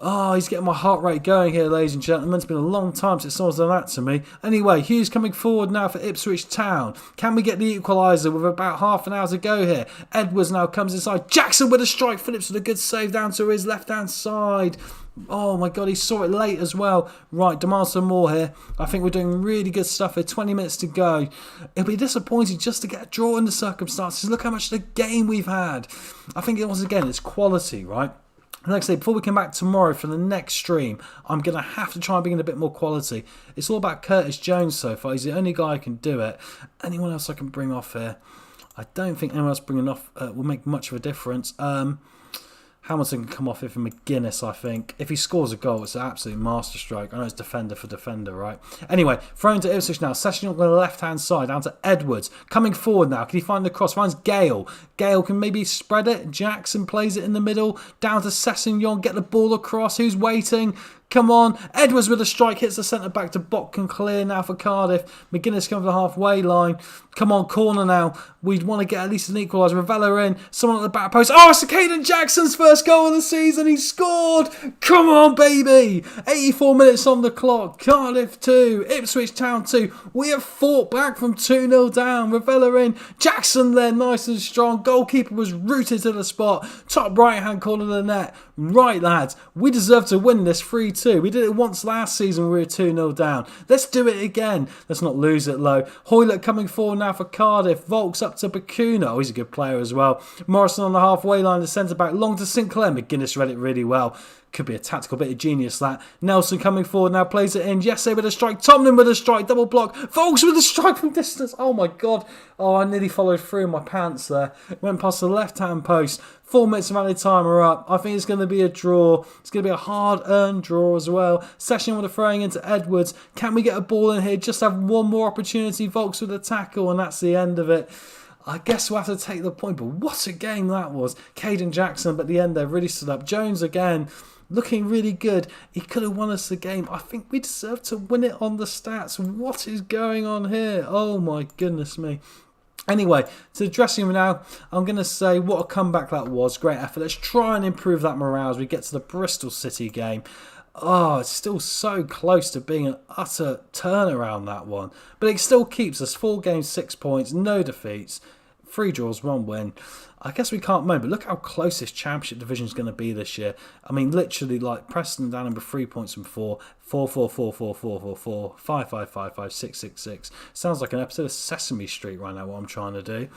Oh, he's getting my heart rate going here, ladies and gentlemen. It's been a long time since someone's done that to me. Anyway, Hughes coming forward now for Ipswich Town. Can we get the equaliser with about half an hour to go here? Edwards now comes inside. Jackson with a strike. Phillips with a good save down to his left-hand side. Oh my God, he saw it late as well. Right, demand some more here. I think we're doing really good stuff here. 20 minutes to go. It'll be disappointing just to get a draw in the circumstances. Look how much of the game we've had. I think once again, it's quality, right? And like I say, before we come back tomorrow for the next stream, I'm going to have to try and bring in a bit more quality. It's all about Curtis Jones so far. He's the only guy who can do it. Anyone else I can bring off here? I don't think anyone else bringing off will make much of a difference. Hamilton can come off here for McGuinness, I think. If he scores a goal, it's an absolute masterstroke. I know it's defender for defender, right? Anyway, thrown to Ipswich now. Session on the left-hand side, down to Edwards. Coming forward now. Can he find the cross? Finds Gale. Gale can maybe spread it. Jackson plays it in the middle. Down to Sessignon. Get the ball across. Who's waiting? Come on. Edwards with a strike. Hits the centre-back to Bot can clear now for Cardiff. McGuinness comes to the halfway line. Come on, corner now. We'd want to get at least an equaliser. Ravella in. Someone at the back post. Oh, it's Caden Jackson's first goal of the season. He scored. Come on, baby. 84 minutes on the clock. Cardiff 2. Ipswich Town 2. We have fought back from 2-0 down. Ravella in. Jackson there, nice and strong. Goalkeeper was rooted to the spot. Top right-hand corner of the net. Right, lads. We deserve to win this 3-2. We did it once last season when we were 2-0 down. Let's do it again. Let's not lose it low. Hoylett coming forward now for Cardiff. Volks up to Bacuna. Oh, he's a good player as well. Morrison on the halfway line, the centre-back. Long to Sinclair. McGuinness read it really well. Could be a tactical bit of genius, that. Nelson coming forward now, plays it in. Jesse with a strike. Tomlin with a strike. Double block. Volks with a strike from distance. Oh, my God. Oh, I nearly followed through in my pants there. Went past the left-hand post. 4 minutes of added time are up. I think it's going to be a draw. It's going to be a hard-earned draw as well. Session with a throwing into Edwards. Can we get a ball in here? Just have one more opportunity. Volks with a tackle, and that's the end of it. I guess we'll have to take the point, but what a game that was. Caden Jackson, but at the end there, really stood up. Jones again, looking really good. He could have won us the game. I think we deserve to win it on the stats. What is going on here? Oh my goodness me. Anyway, to the dressing room now, I'm going to say what a comeback that was. Great effort. Let's try and improve that morale as we get to the Bristol City game. Oh, it's still so close to being an utter turnaround, that one. But it still keeps us 4 games, 6 points, no defeats, 3 draws, 1 win. I guess we can't moan, but look how close this Championship division is going to be this year. I mean, literally, like Preston down with 3 points from 4, 4, 4, 4, 4, 4, 4, 4, 5, 5, 5, 5, 6, 6, 6. Sounds like an episode of Sesame Street right now, what I'm trying to do.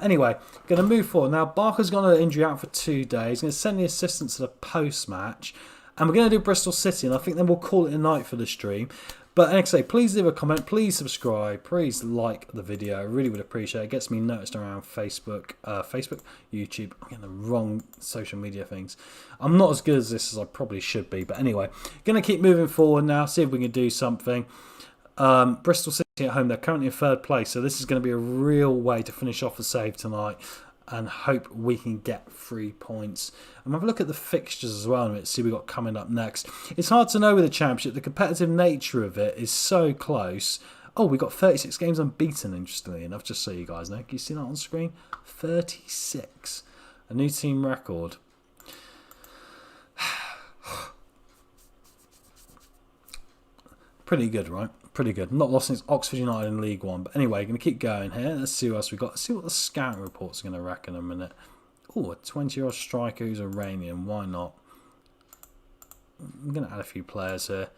Anyway, going to move forward. Now, Barker's gone on injury out for 2 days. He's going to send the assistant to the post-match. And we're going to do Bristol City, and I think then we'll call it a night for the stream. But like I say, please leave a comment, please subscribe, please like the video. I really would appreciate it. It gets me noticed around Facebook, YouTube. I'm getting the wrong social media things. I'm not as good as this as I probably should be. But anyway, going to keep moving forward now, see if we can do something. Bristol City at home, they're currently in third place, so this is going to be a real way to finish off the save tonight and hope we can get 3 points. And have a look at the fixtures as well and see what we've got coming up next. It's hard to know with the Championship. The competitive nature of it is so close. Oh, we've got 36 games unbeaten, interestingly enough, just so you guys know. Can you see that on screen? 36. A new team record. Pretty good, right? Pretty good. Not lost since Oxford United in League One. But anyway, going to keep going here. Let's see what else we've got. Let's see what the scouting reports are going to reckon in a minute. Oh, a 20-year-old striker who's Iranian. Why not? I'm going to add a few players here.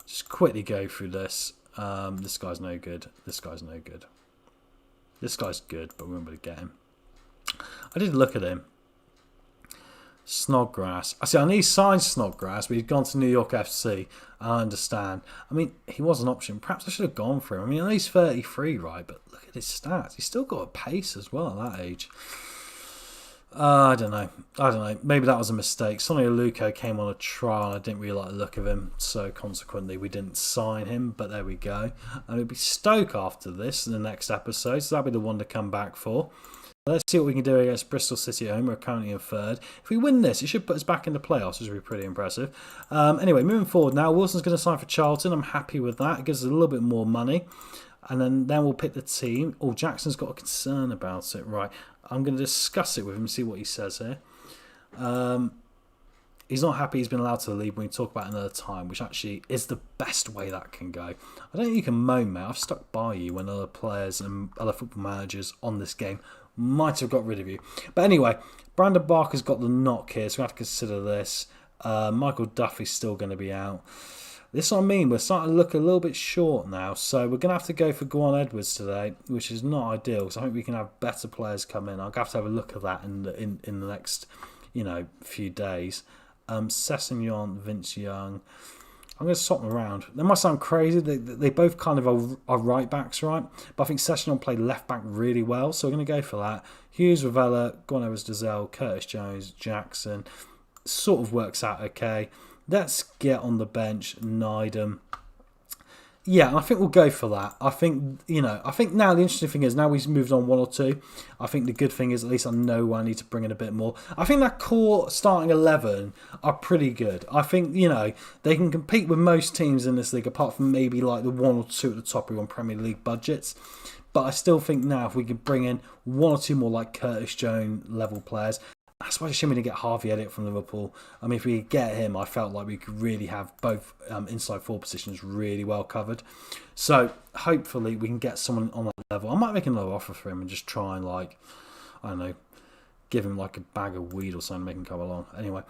Just quickly go through this. This guy's no good. This guy's no good. This guy's good, but we won't be able to get him. I did look at him. Snodgrass. I see, I need signed Snodgrass, but he's gone to New York FC. I understand. I mean, he was an option. Perhaps I should have gone for him. I mean, I know he's 33, right? But look at his stats. He's still got a pace as well at that age. I don't know. Maybe that was a mistake. Sonny Aluko came on a trial and I didn't really like the look of him. So consequently, we didn't sign him. But there we go. And it'll be Stoke after this in the next episode. So that'll be the one to come back for. Let's see what we can do against Bristol City at home. We're currently in third. If we win this, it should put us back in the playoffs, which would be pretty impressive. Anyway, moving forward now. Wilson's going to sign for Charlton. I'm happy with that. It gives us a little bit more money. And then we'll pick the team. Oh, Jackson's got a concern about it. Right. I'm going to discuss it with him and see what he says here. He's not happy he's been allowed to leave when we talk about it another time, which actually is the best way that can go. I don't think you can moan, mate. I've stuck by you when other players and other football managers on this game might have got rid of you. But anyway, Brandon Barker's got the knock here, so we have to consider this. Michael Duffy's still going to be out. This is what I mean. We're starting to look a little bit short now, so we're going to have to go for Gwan Edwards today, which is not ideal, because I think we can have better players come in. I'll have to have a look at that in the next, few days. Sessegnon, Vince Young. I'm going to swap them around. They might sound crazy. They both kind of are right backs, right? But I think Sessegnon played left back really well, so we're going to go for that. Hughes, Ravella, Gwan Edwards, Dazelle, Curtis Jones, Jackson. Sort of works out okay. Let's get on the bench, Nydam. Yeah, and I think we'll go for that. I think now the interesting thing is now we've moved on 1 or 2. I think the good thing is at least I know where I need to bring in a bit more. I think that core starting 11 are pretty good. I think, they can compete with most teams in this league apart from maybe like the 1 or 2 at the top who are on Premier League budgets. But I still think now if we can bring in 1 or 2 more like Curtis Jones level players. That's why I shouldn't get Harvey Elliott from Liverpool. I mean, if we could get him, I felt like we could really have both inside 4 positions really well covered. So hopefully we can get someone on that level. I might make another offer for him and just try and give him like a bag of weed or something, make him come along. Anyway,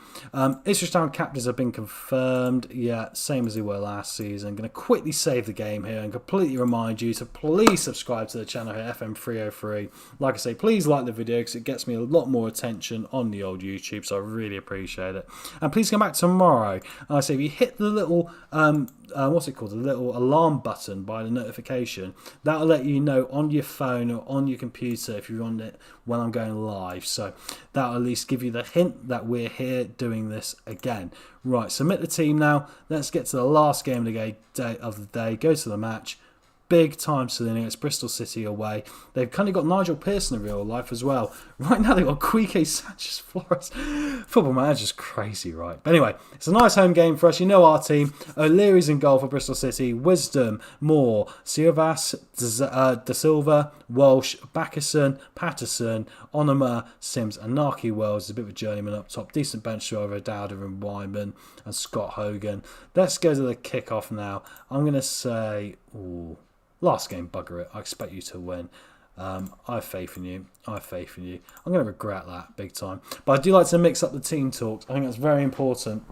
Ipswich Town captains have been confirmed. Yeah, same as they were last season. I'm going to quickly save the game here and completely remind you to please subscribe to the channel here, FM303. Like I say, please like the video because it gets me a lot more attention on the old YouTube, so I really appreciate it. And please come back tomorrow. And I say if you hit the little the little alarm button by the notification, that'll let you know on your phone or on your computer if you're on it when I'm going live. So that'll at least give you the hint that we're here doing this again. Right, submit the team now. Let's get to the last game of the day. Go to the match. Big time Selena. It's Bristol City away. They've kind of got Nigel Pearson in real life as well. Right now they've got Quique Sanchez Flores. Football manager's crazy, right? But anyway, it's a nice home game for us. You know our team. O'Leary's in goal for Bristol City. Wisdom, Moore, Silvas, Da Silva, Walsh, Backerson, Patterson, Onoma, Sims, and Naki Wells. There's a bit of a journeyman up top. Decent bench to over Dowder and Wyman and Scott Hogan. Let's go to the kickoff now. I'm going to say... last game, bugger it. I expect you to win. I have faith in you. I'm going to regret that big time. But I do like to mix up the team talks. I think that's very important.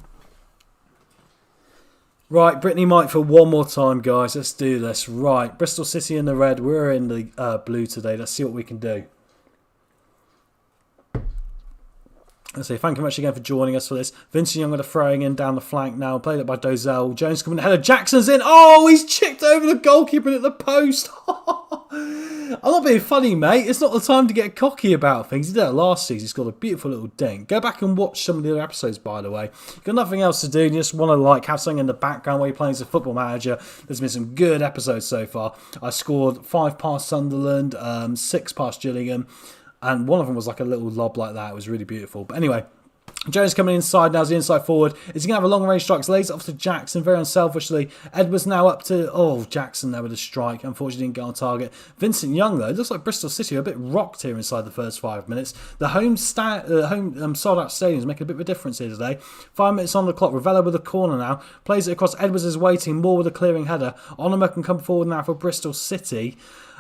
Right, Brittany Mike for one more time, guys. Let's do this. Right, Bristol City in the red. We're in the blue today. Let's see what we can do. Let's say thank you much again for joining us for this. Vincent Young with a throwing in down the flank now. Played it by Dozell. Jones coming ahead of Jackson's in. Oh, he's chipped over the goalkeeper at the post. I'm not being funny, mate. It's not the time to get cocky about things. He did that last season. He's got a beautiful little dink. Go back and watch some of the other episodes, by the way. You've got nothing else to do. You just want to have something in the background while you're playing as a football manager. There's been some good episodes so far. I scored 5 past Sunderland, 6 past Gillingham, and one of them was like a little lob like that. It was really beautiful. But anyway, Jones coming inside now as the inside forward. Is he going to have a long range strike? Lays it off to Jackson very unselfishly. Edwards now up to... Jackson there with a strike. Unfortunately didn't get on target. Vincent Young though. It looks like Bristol City are a bit rocked here inside the first 5 minutes. The home sold out stadium is making a bit of a difference here today. 5 minutes on the clock. Ravello with a corner now. Plays it across. Edwards is waiting. Moore with a clearing header. Onoma can come forward now for Bristol City.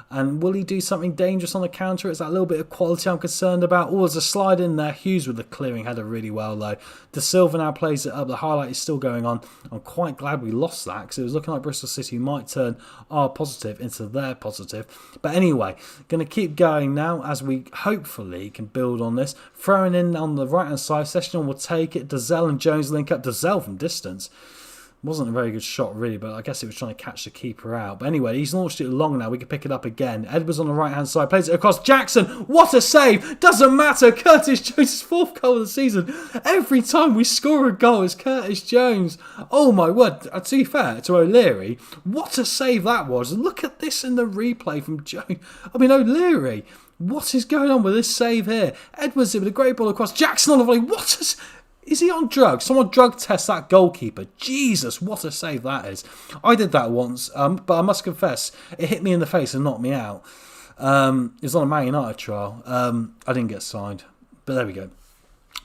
And will he do something dangerous on the counter? It's that little bit of quality I'm concerned about. There's a slide in there. Hughes with the clearing header really well, though. De Silva now plays it up. The highlight is still going on. I'm quite glad we lost that because it was looking like Bristol City might turn our positive into their positive. But anyway, going to keep going now as we hopefully can build on this. Throwing in on the right-hand side. Session will take it. Dazelle and Jones link up. Dazelle from distance. Wasn't a very good shot really, but I guess it was trying to catch the keeper out. But anyway, he's launched it long now. We can pick it up again. Edwards on the right-hand side. Plays it across. Jackson. What a save. Doesn't matter. Curtis Jones' 4th goal of the season. Every time we score a goal, it's Curtis Jones. Oh my word. To be fair to O'Leary, what a save that was. Look at this in the replay from Jones. O'Leary. What is going on with this save here? Edwards with a great ball across. Jackson on the volley. Is he on drugs? Someone drug test that goalkeeper. Jesus, what a save that is. I did that once, but I must confess, it hit me in the face and knocked me out. It was on a Man United trial. I didn't get signed, but there we go.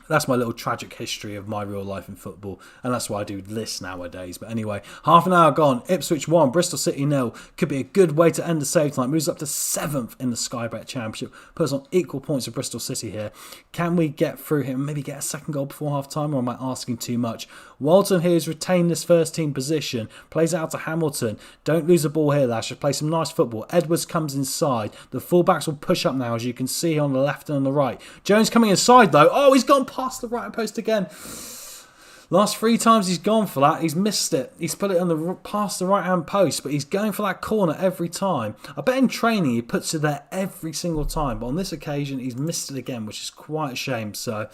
That's my little tragic history of my real life in football, and that's why I do this nowadays. But anyway, half an hour gone. Ipswich 1, Bristol City 0. Could be a good way to end the save tonight. Moves up to 7th in the Sky Bet Championship. Puts on equal points with Bristol City here. Can we get through here and maybe get a second goal before half time, or am I asking too much? Walton here has retained this first team position. Plays out to Hamilton. Don't lose the ball here, lads. Just play some nice football. Edwards comes inside. The fullbacks will push up now, as you can see on the left and on the right. Jones coming inside though. Oh, he's gone past the right post again. Last 3 times he's gone for that. He's missed it. He's put it on past the right hand post, but he's going for that corner every time. I bet in training he puts it there every single time, but on this occasion he's missed it again, which is quite a shame. So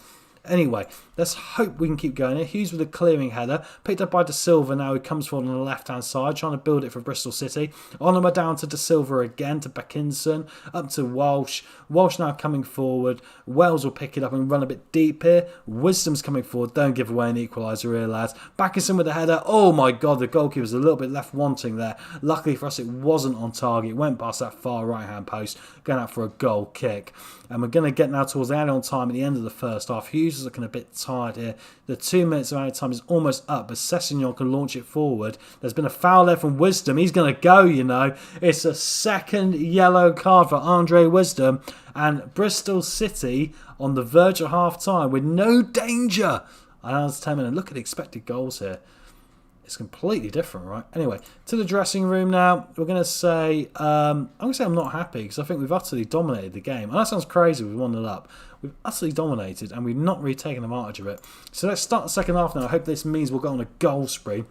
anyway, let's hope we can keep going here. Hughes with a clearing header. Picked up by De Silva now, who comes forward on the left-hand side, trying to build it for Bristol City. Onoma down to De Silva again, to Beckinson. Up to Walsh. Walsh now coming forward. Wells will pick it up and run a bit deep here. Wisdom's coming forward. Don't give away an equaliser here, lads. Backinson with the header. Oh my God, the goalkeeper was a little bit left wanting there. Luckily for us, it wasn't on target. It went past that far right-hand post, going out for a goal kick. And we're going to get now towards the added-on time at the end of the first half. Hughes is looking a bit tired here. The 2 minutes of added time is almost up, but Sessegnon can launch it forward. There's been a foul there from Wisdom. He's going to go, you know. It's a second yellow card for Andre Wisdom. And Bristol City on the verge of half-time with no danger. And that's 10 minutes. Look at the expected goals here. It's completely different, right? Anyway, to the dressing room now. We're going to say, I'm going to say I'm not happy because I think we've utterly dominated the game. And that sounds crazy, we've 1-0 up. We've utterly dominated and we've not really taken advantage of it. So let's start the second half now. I hope this means we'll go on a goal spree.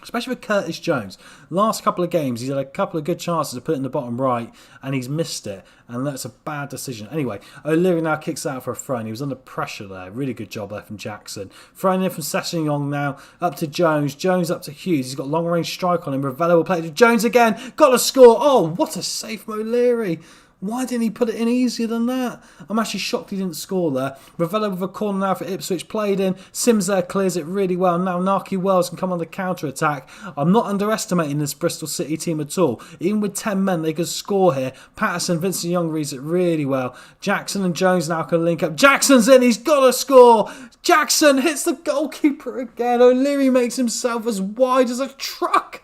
Especially with Curtis Jones. Last couple of games, he's had a couple of good chances to put it in the bottom right, and he's missed it. And that's a bad decision. Anyway, O'Leary now kicks out for a throw, and he was under pressure there. Really good job there from Jackson. Throwing in from Sessegnon now, up to Jones. Jones up to Hughes. He's got long range strike on him. Ravello will play it to Jones again. Got to score. Oh, what a save from O'Leary. Why didn't he put it in easier than that? I'm actually shocked he didn't score there. Ravello with a corner now for Ipswich, played in. Sims there clears it really well. Now Naki Wells can come on the counter-attack. I'm not underestimating this Bristol City team at all. Even with 10 men, they could score here. Patterson, Vincent Young reads it really well. Jackson and Jones now can link up. Jackson's in, he's got to score. Jackson hits the goalkeeper again. O'Leary makes himself as wide as a truck.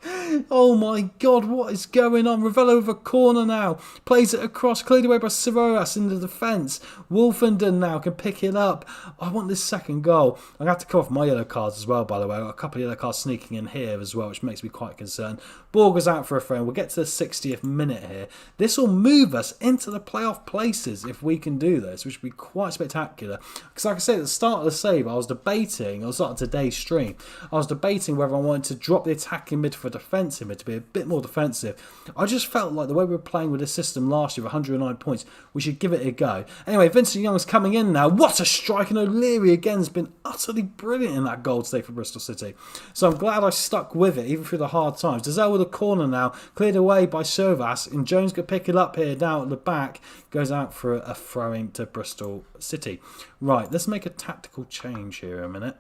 Oh my God, what is going on? Ravello with a corner now. Plays it across, cleared away by Siroas in the defence. Wolfenden now can pick it up. I want this second goal. I'm going to have to cut off my yellow cards as well, by the way. I've got a couple of yellow cards sneaking in here as well, which makes me quite concerned. Ball goes out for a throw. We'll get to the 60th minute here. This will move us into the playoff places if we can do this, which would be quite spectacular. Because like I said, at the start of the save, I was debating, I was starting today's stream, I was debating whether I wanted to drop the attacking mid for defensive mid to be a bit more defensive. I just felt like the way we were playing with this system last year, 109 points. We should give it a go. Anyway, Vincent Young's coming in now. What a strike, and O'Leary again has been utterly brilliant in that goal today for Bristol City. So I'm glad I stuck with it, even through the hard times. Dazelle with a corner now, cleared away by Sovas, and Jones could pick it up here now at the back. Goes out for a throw-in to Bristol City. Right, let's make a tactical change here a minute.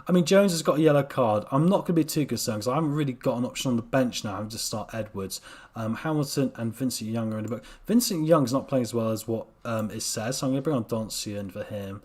I mean, Jones has got a yellow card. I'm not going to be too concerned because I haven't really got an option on the bench now. I'm just start Edwards. Hamilton and Vincent Young are in the book. Vincent Young's not playing as well as what it says, so I'm going to bring on Doncian for him.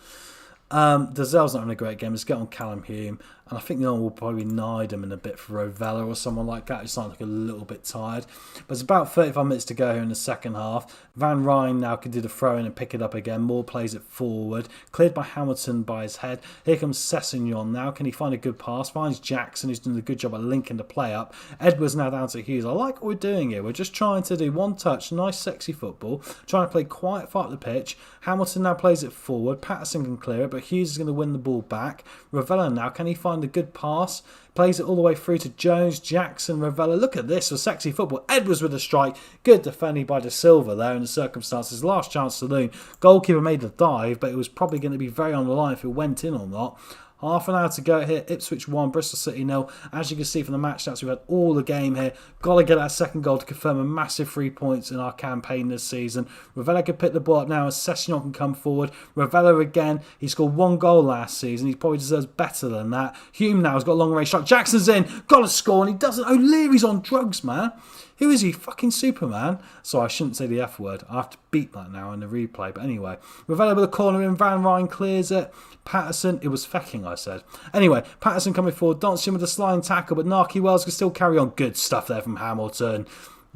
Dazelle's not having a great game. Let's get on Callum Hume. And I think no one will probably nide him in a bit for Rovella or someone like that. He's starting to look a little bit tired. But it's about 35 minutes to go here in the second half. Van Rijn now can do the throw-in and pick it up again. Moore plays it forward. Cleared by Hamilton by his head. Here comes Sessegnon now. Can he find a good pass? Finds Jackson, who's doing a good job at linking the play up. Edwards now down to Hughes. I like what we're doing here. We're just trying to do one touch, nice sexy football. Trying to play quiet, far up the pitch. Hamilton now plays it forward. Patterson can clear it, but Hughes is going to win the ball back. Rovella now, can he find a good pass? Plays it all the way through to Jones, Jackson, Rovella. Look at this for sexy football. Edwards with a strike. Good defending by De Silva there in the circumstances. Last chance saloon. Goalkeeper made the dive, but it was probably going to be very on the line if it went in or not. Half an hour to go here. Ipswich 1, Bristol City 0. As you can see from the match stats, we've had all the game here. Got to get that second goal to confirm a massive 3 points in our campaign this season. Rovella can pick the ball up now as Sessegnon can come forward. Rovella again. He scored 1 goal last season. He probably deserves better than that. Hume now has got a long range shot. Jackson's in. Got to score and he doesn't. O'Leary's on drugs, man. Who is he? Fucking Superman. Sorry, I shouldn't say the F word. I have to beat that now in the replay. But anyway, Rovella with a corner in. Van Rijn clears it. Patterson, it was fecking, I said. Anyway, Patterson coming forward, dancing with a sliding tackle, but Narky Wells can still carry on. Good stuff there from Hamilton.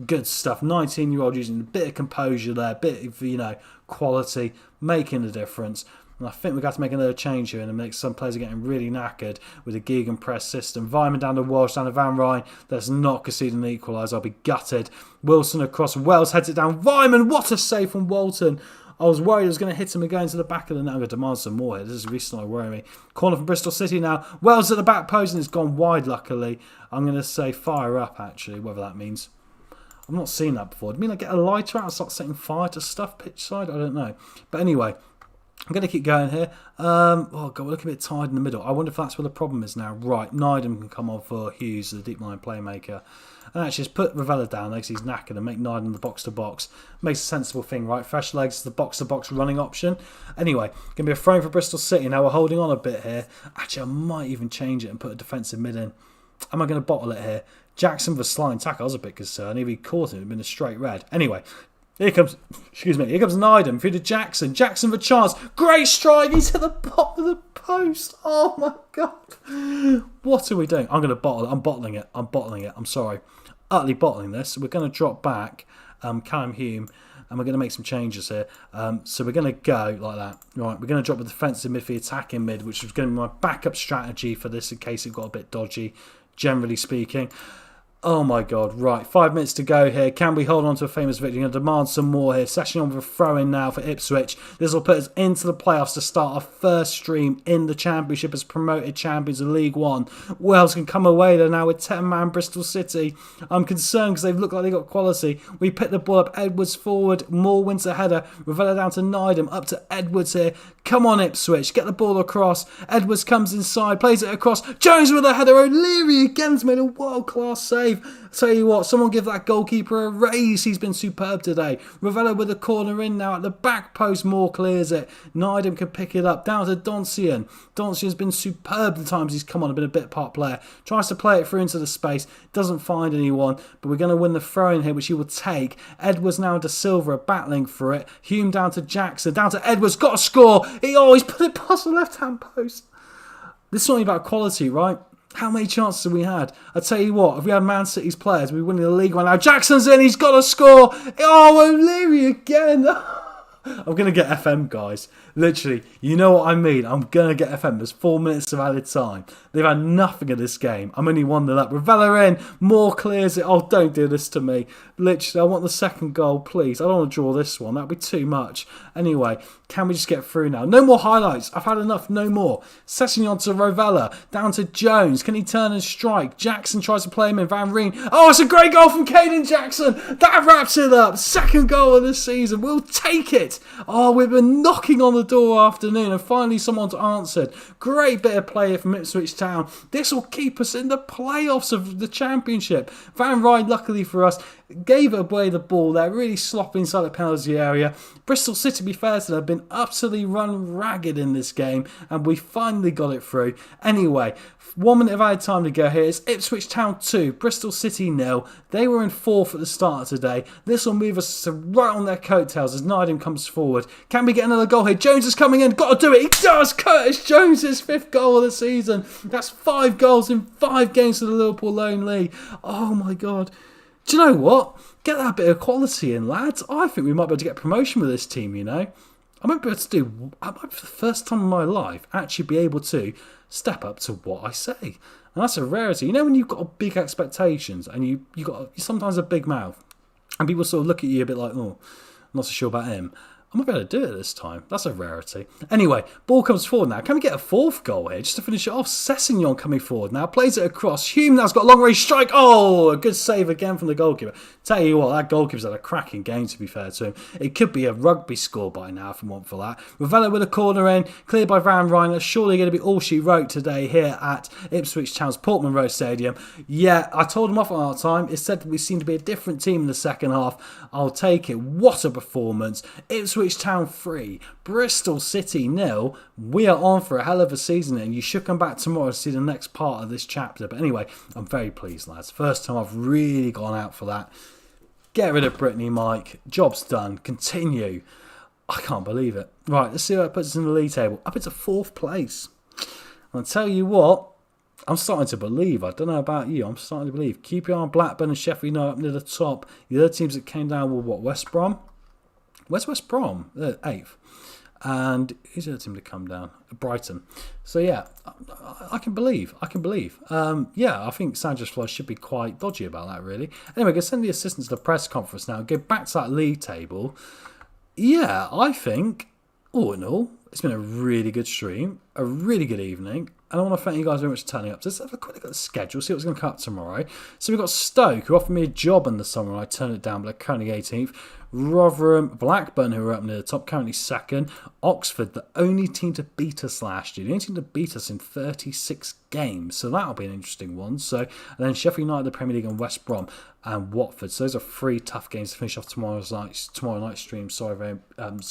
Good stuff. 19-year-old using a bit of composure there, a bit of, quality, making a difference. And I think we've got to make another change here in a minute. Some players are getting really knackered with a Gegan press system. Vyman down to Walsh, down to Van Rijn. That's not conceding the equaliser. I'll be gutted. Wilson across. Wells heads it down. Vyman, what a save from Walton. I was worried I was going to hit him and go into the back of the net. I'm going to demand some more here. This is really starting to worry me. Corner from Bristol City now. Wells at the back post and it's gone wide, luckily. I'm going to say fire up, actually, whatever that means. I've not seen that before. Do you mean I get a lighter out and start setting fire to stuff pitch side? I don't know. But anyway, I'm going to keep going here. Oh, God, we're looking a bit tired in the middle. I wonder if that's where the problem is now. Right, Nydam can come on for Hughes, the deep line playmaker. And actually, just put Rovella down there because he's knackered and make Nydam the box-to-box. Makes a sensible thing, right? Fresh legs, the box-to-box running option. Anyway, going to be a throw for Bristol City. Now we're holding on a bit here. Actually, I might even change it and put a defensive mid in. Am I going to bottle it here? Jackson with a sliding tackle. I was a bit concerned. If he caught it, it would have been a straight red. Anyway, here comes Nydam through to Jackson. Jackson for chance. Great strike. He's at the bottom of the post. Oh my God. What are we doing? I'm going to bottle it. I'm bottling it. I'm sorry. Utterly bottling this. We're going to drop back Callum Hume and we're going to make some changes here. So we're going to go like that. Right, we're going to drop the defensive mid for the attacking mid, which is going to be my backup strategy for this in case it got a bit dodgy, generally speaking. Oh my God, right, 5 minutes to go here. Can we hold on to a famous victory? Going to demand some more here. Session on with a throw-in now for Ipswich. This will put us into the playoffs to start our first stream in the Championship as promoted champions of League One. Wales can come away there now with 10-man Bristol City. I'm concerned because they've looked like they've got quality. We pick the ball up, Edwards forward, Moore wins a header, Rovella down to Nydam, up to Edwards here. Come on Ipswich, get the ball across. Edwards comes inside, plays it across. Jones with a header. O'Leary again's made a world-class save. Tell you what, someone give that goalkeeper a raise. He's been superb today. Rovella with a corner in now at the back post. Moore clears it. Nydam can pick it up. Down to Doncian. Doncian's been superb the times he's come on. Been a bit part player. Tries to play it through into the space. Doesn't find anyone. But we're going to win the throw in here, which he will take. Edwards now to Silva battling for it. Hume down to Jackson. Down to Edwards. Got to score. He's put it past the left-hand post. This is only about quality, right? How many chances have we had? I tell you what, if we had Man City's players, we'd be winning the league right now. Jackson's in, he's got to score. Oh, O'Leary again. I'm going to get FM, guys. Literally, you know what I mean. I'm going to get FM. There's 4 minutes of added time. They've had nothing of this game. I'm only 1-0 up. Ravella in. Moore clears it. Oh, don't do this to me. Literally, I want the second goal, please. I don't want to draw this one. That would be too much. Anyway, can we just get through now? No more highlights. I've had enough. No more. Sessignon to Rovella. Down to Jones. Can he turn and strike? Jackson tries to play him in. Van Reen. Oh, it's a great goal from Caden Jackson. That wraps it up. Second goal of the season. We'll take it. Oh, we've been knocking on the door all afternoon and finally someone's answered. Great bit of play from Ipswich Town. This will keep us in the playoffs of the Championship. Van Ryn, luckily for us, gave away the ball there, really sloppy inside the penalty area. Bristol City, to be fair to them, have been utterly run ragged in this game, and we finally got it through. Anyway, 1 minute of added time to go here. It's Ipswich Town 2, Bristol City 0. They were in 4th at the start of today. This will move us to right on their coattails as Nydam comes forward. Can we get another goal here? Jones is coming in. Got to do it. He does. Curtis Jones' 5th goal of the season. That's 5 goals in 5 games for the Liverpool Lone League. Oh my God. Do you know what? Get that bit of quality in, lads. I think we might be able to get promotion with this team, you know. I might be able to do, I might for the first time in my life, actually be able to step up to what I say. And that's a rarity. You know when you've got big expectations and you sometimes a big mouth and people sort of look at you a bit like, oh, I'm not so sure about him. I might be able to do it this time. That's a rarity. Anyway, ball comes forward now. Can we get a 4th goal here just to finish it off? Sessignon coming forward now. Plays it across. Hume now's got a long range strike. Oh, a good save again from the goalkeeper. Tell you what, that goalkeeper's had a cracking game, to be fair to him. It could be a rugby score by now if we want for that. Ravella with a corner in. Cleared by Van Ryn. That's surely going to be all she wrote today here at Ipswich Town's Portman Road Stadium. Yeah, I told him off at our time. It said that we seemed to be a different team in the second half. I'll take it. What a performance. Ipswich Town 3, Bristol City 0. We are on for a hell of a season, and you should come back tomorrow to see the next part of this chapter. But anyway, I'm very pleased, lads. First time I've really gone out for that. Get rid of Brittany, Mike. Job's done. Continue. I can't believe it. Right, let's see what it puts us in the league table. Up into 4th place. And I'll tell you what, I'm starting to believe. I don't know about you. I'm starting to believe. QPR, Blackburn and Sheffield United up near the top. The other teams that came down were what? West Brom? Where's West Brom? 8th. And who's the other team to come down? Brighton. So yeah, I can believe. Yeah, I think Sanchez Flores should be quite dodgy about that, really. Anyway, go send the assistants to the press conference now. Go back to that league table. Yeah, I think, all in all, it's been a really good stream, a really good evening. And I want to thank you guys very much for turning up. So let's have a quick look at the schedule, see what's going to come up tomorrow. So we've got Stoke, who offered me a job in the summer, and I turned it down, but they're currently 18th. Rotherham, Blackburn, who are up near the top, currently 2nd. Oxford, the only team to beat us last year. The only team to beat us in 36 games. So that'll be an interesting one. So, and then Sheffield United, the Premier League, and West Brom and Watford. So those are 3 tough games to finish off tomorrow night stream. Sorry. I'm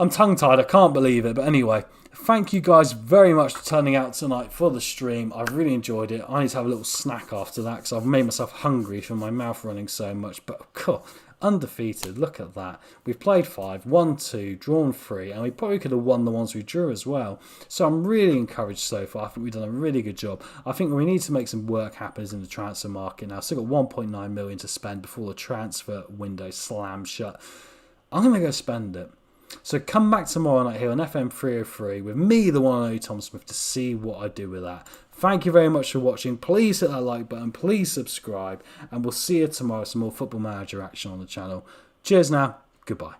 tongue-tied. I can't believe it. But anyway, thank you guys very much for turning out tonight for the stream. I've really enjoyed it. I need to have a little snack after that because I've made myself hungry from my mouth running so much. But cool, undefeated. Look at that. We've played 5, won 2, drawn 3, and we probably could have won the ones we drew as well. So I'm really encouraged so far. I think we've done a really good job. I think we need to make some work happen is in the transfer market now. Still got 1.9 million to spend before the transfer window slams shut. I'm going to go spend it. So come back tomorrow night here on FM303 with me, the one and only Tom Smith, to see what I do with that. Thank you very much for watching. Please hit that like button. Please subscribe. And we'll see you tomorrow. Some more Football Manager action on the channel. Cheers now. Goodbye.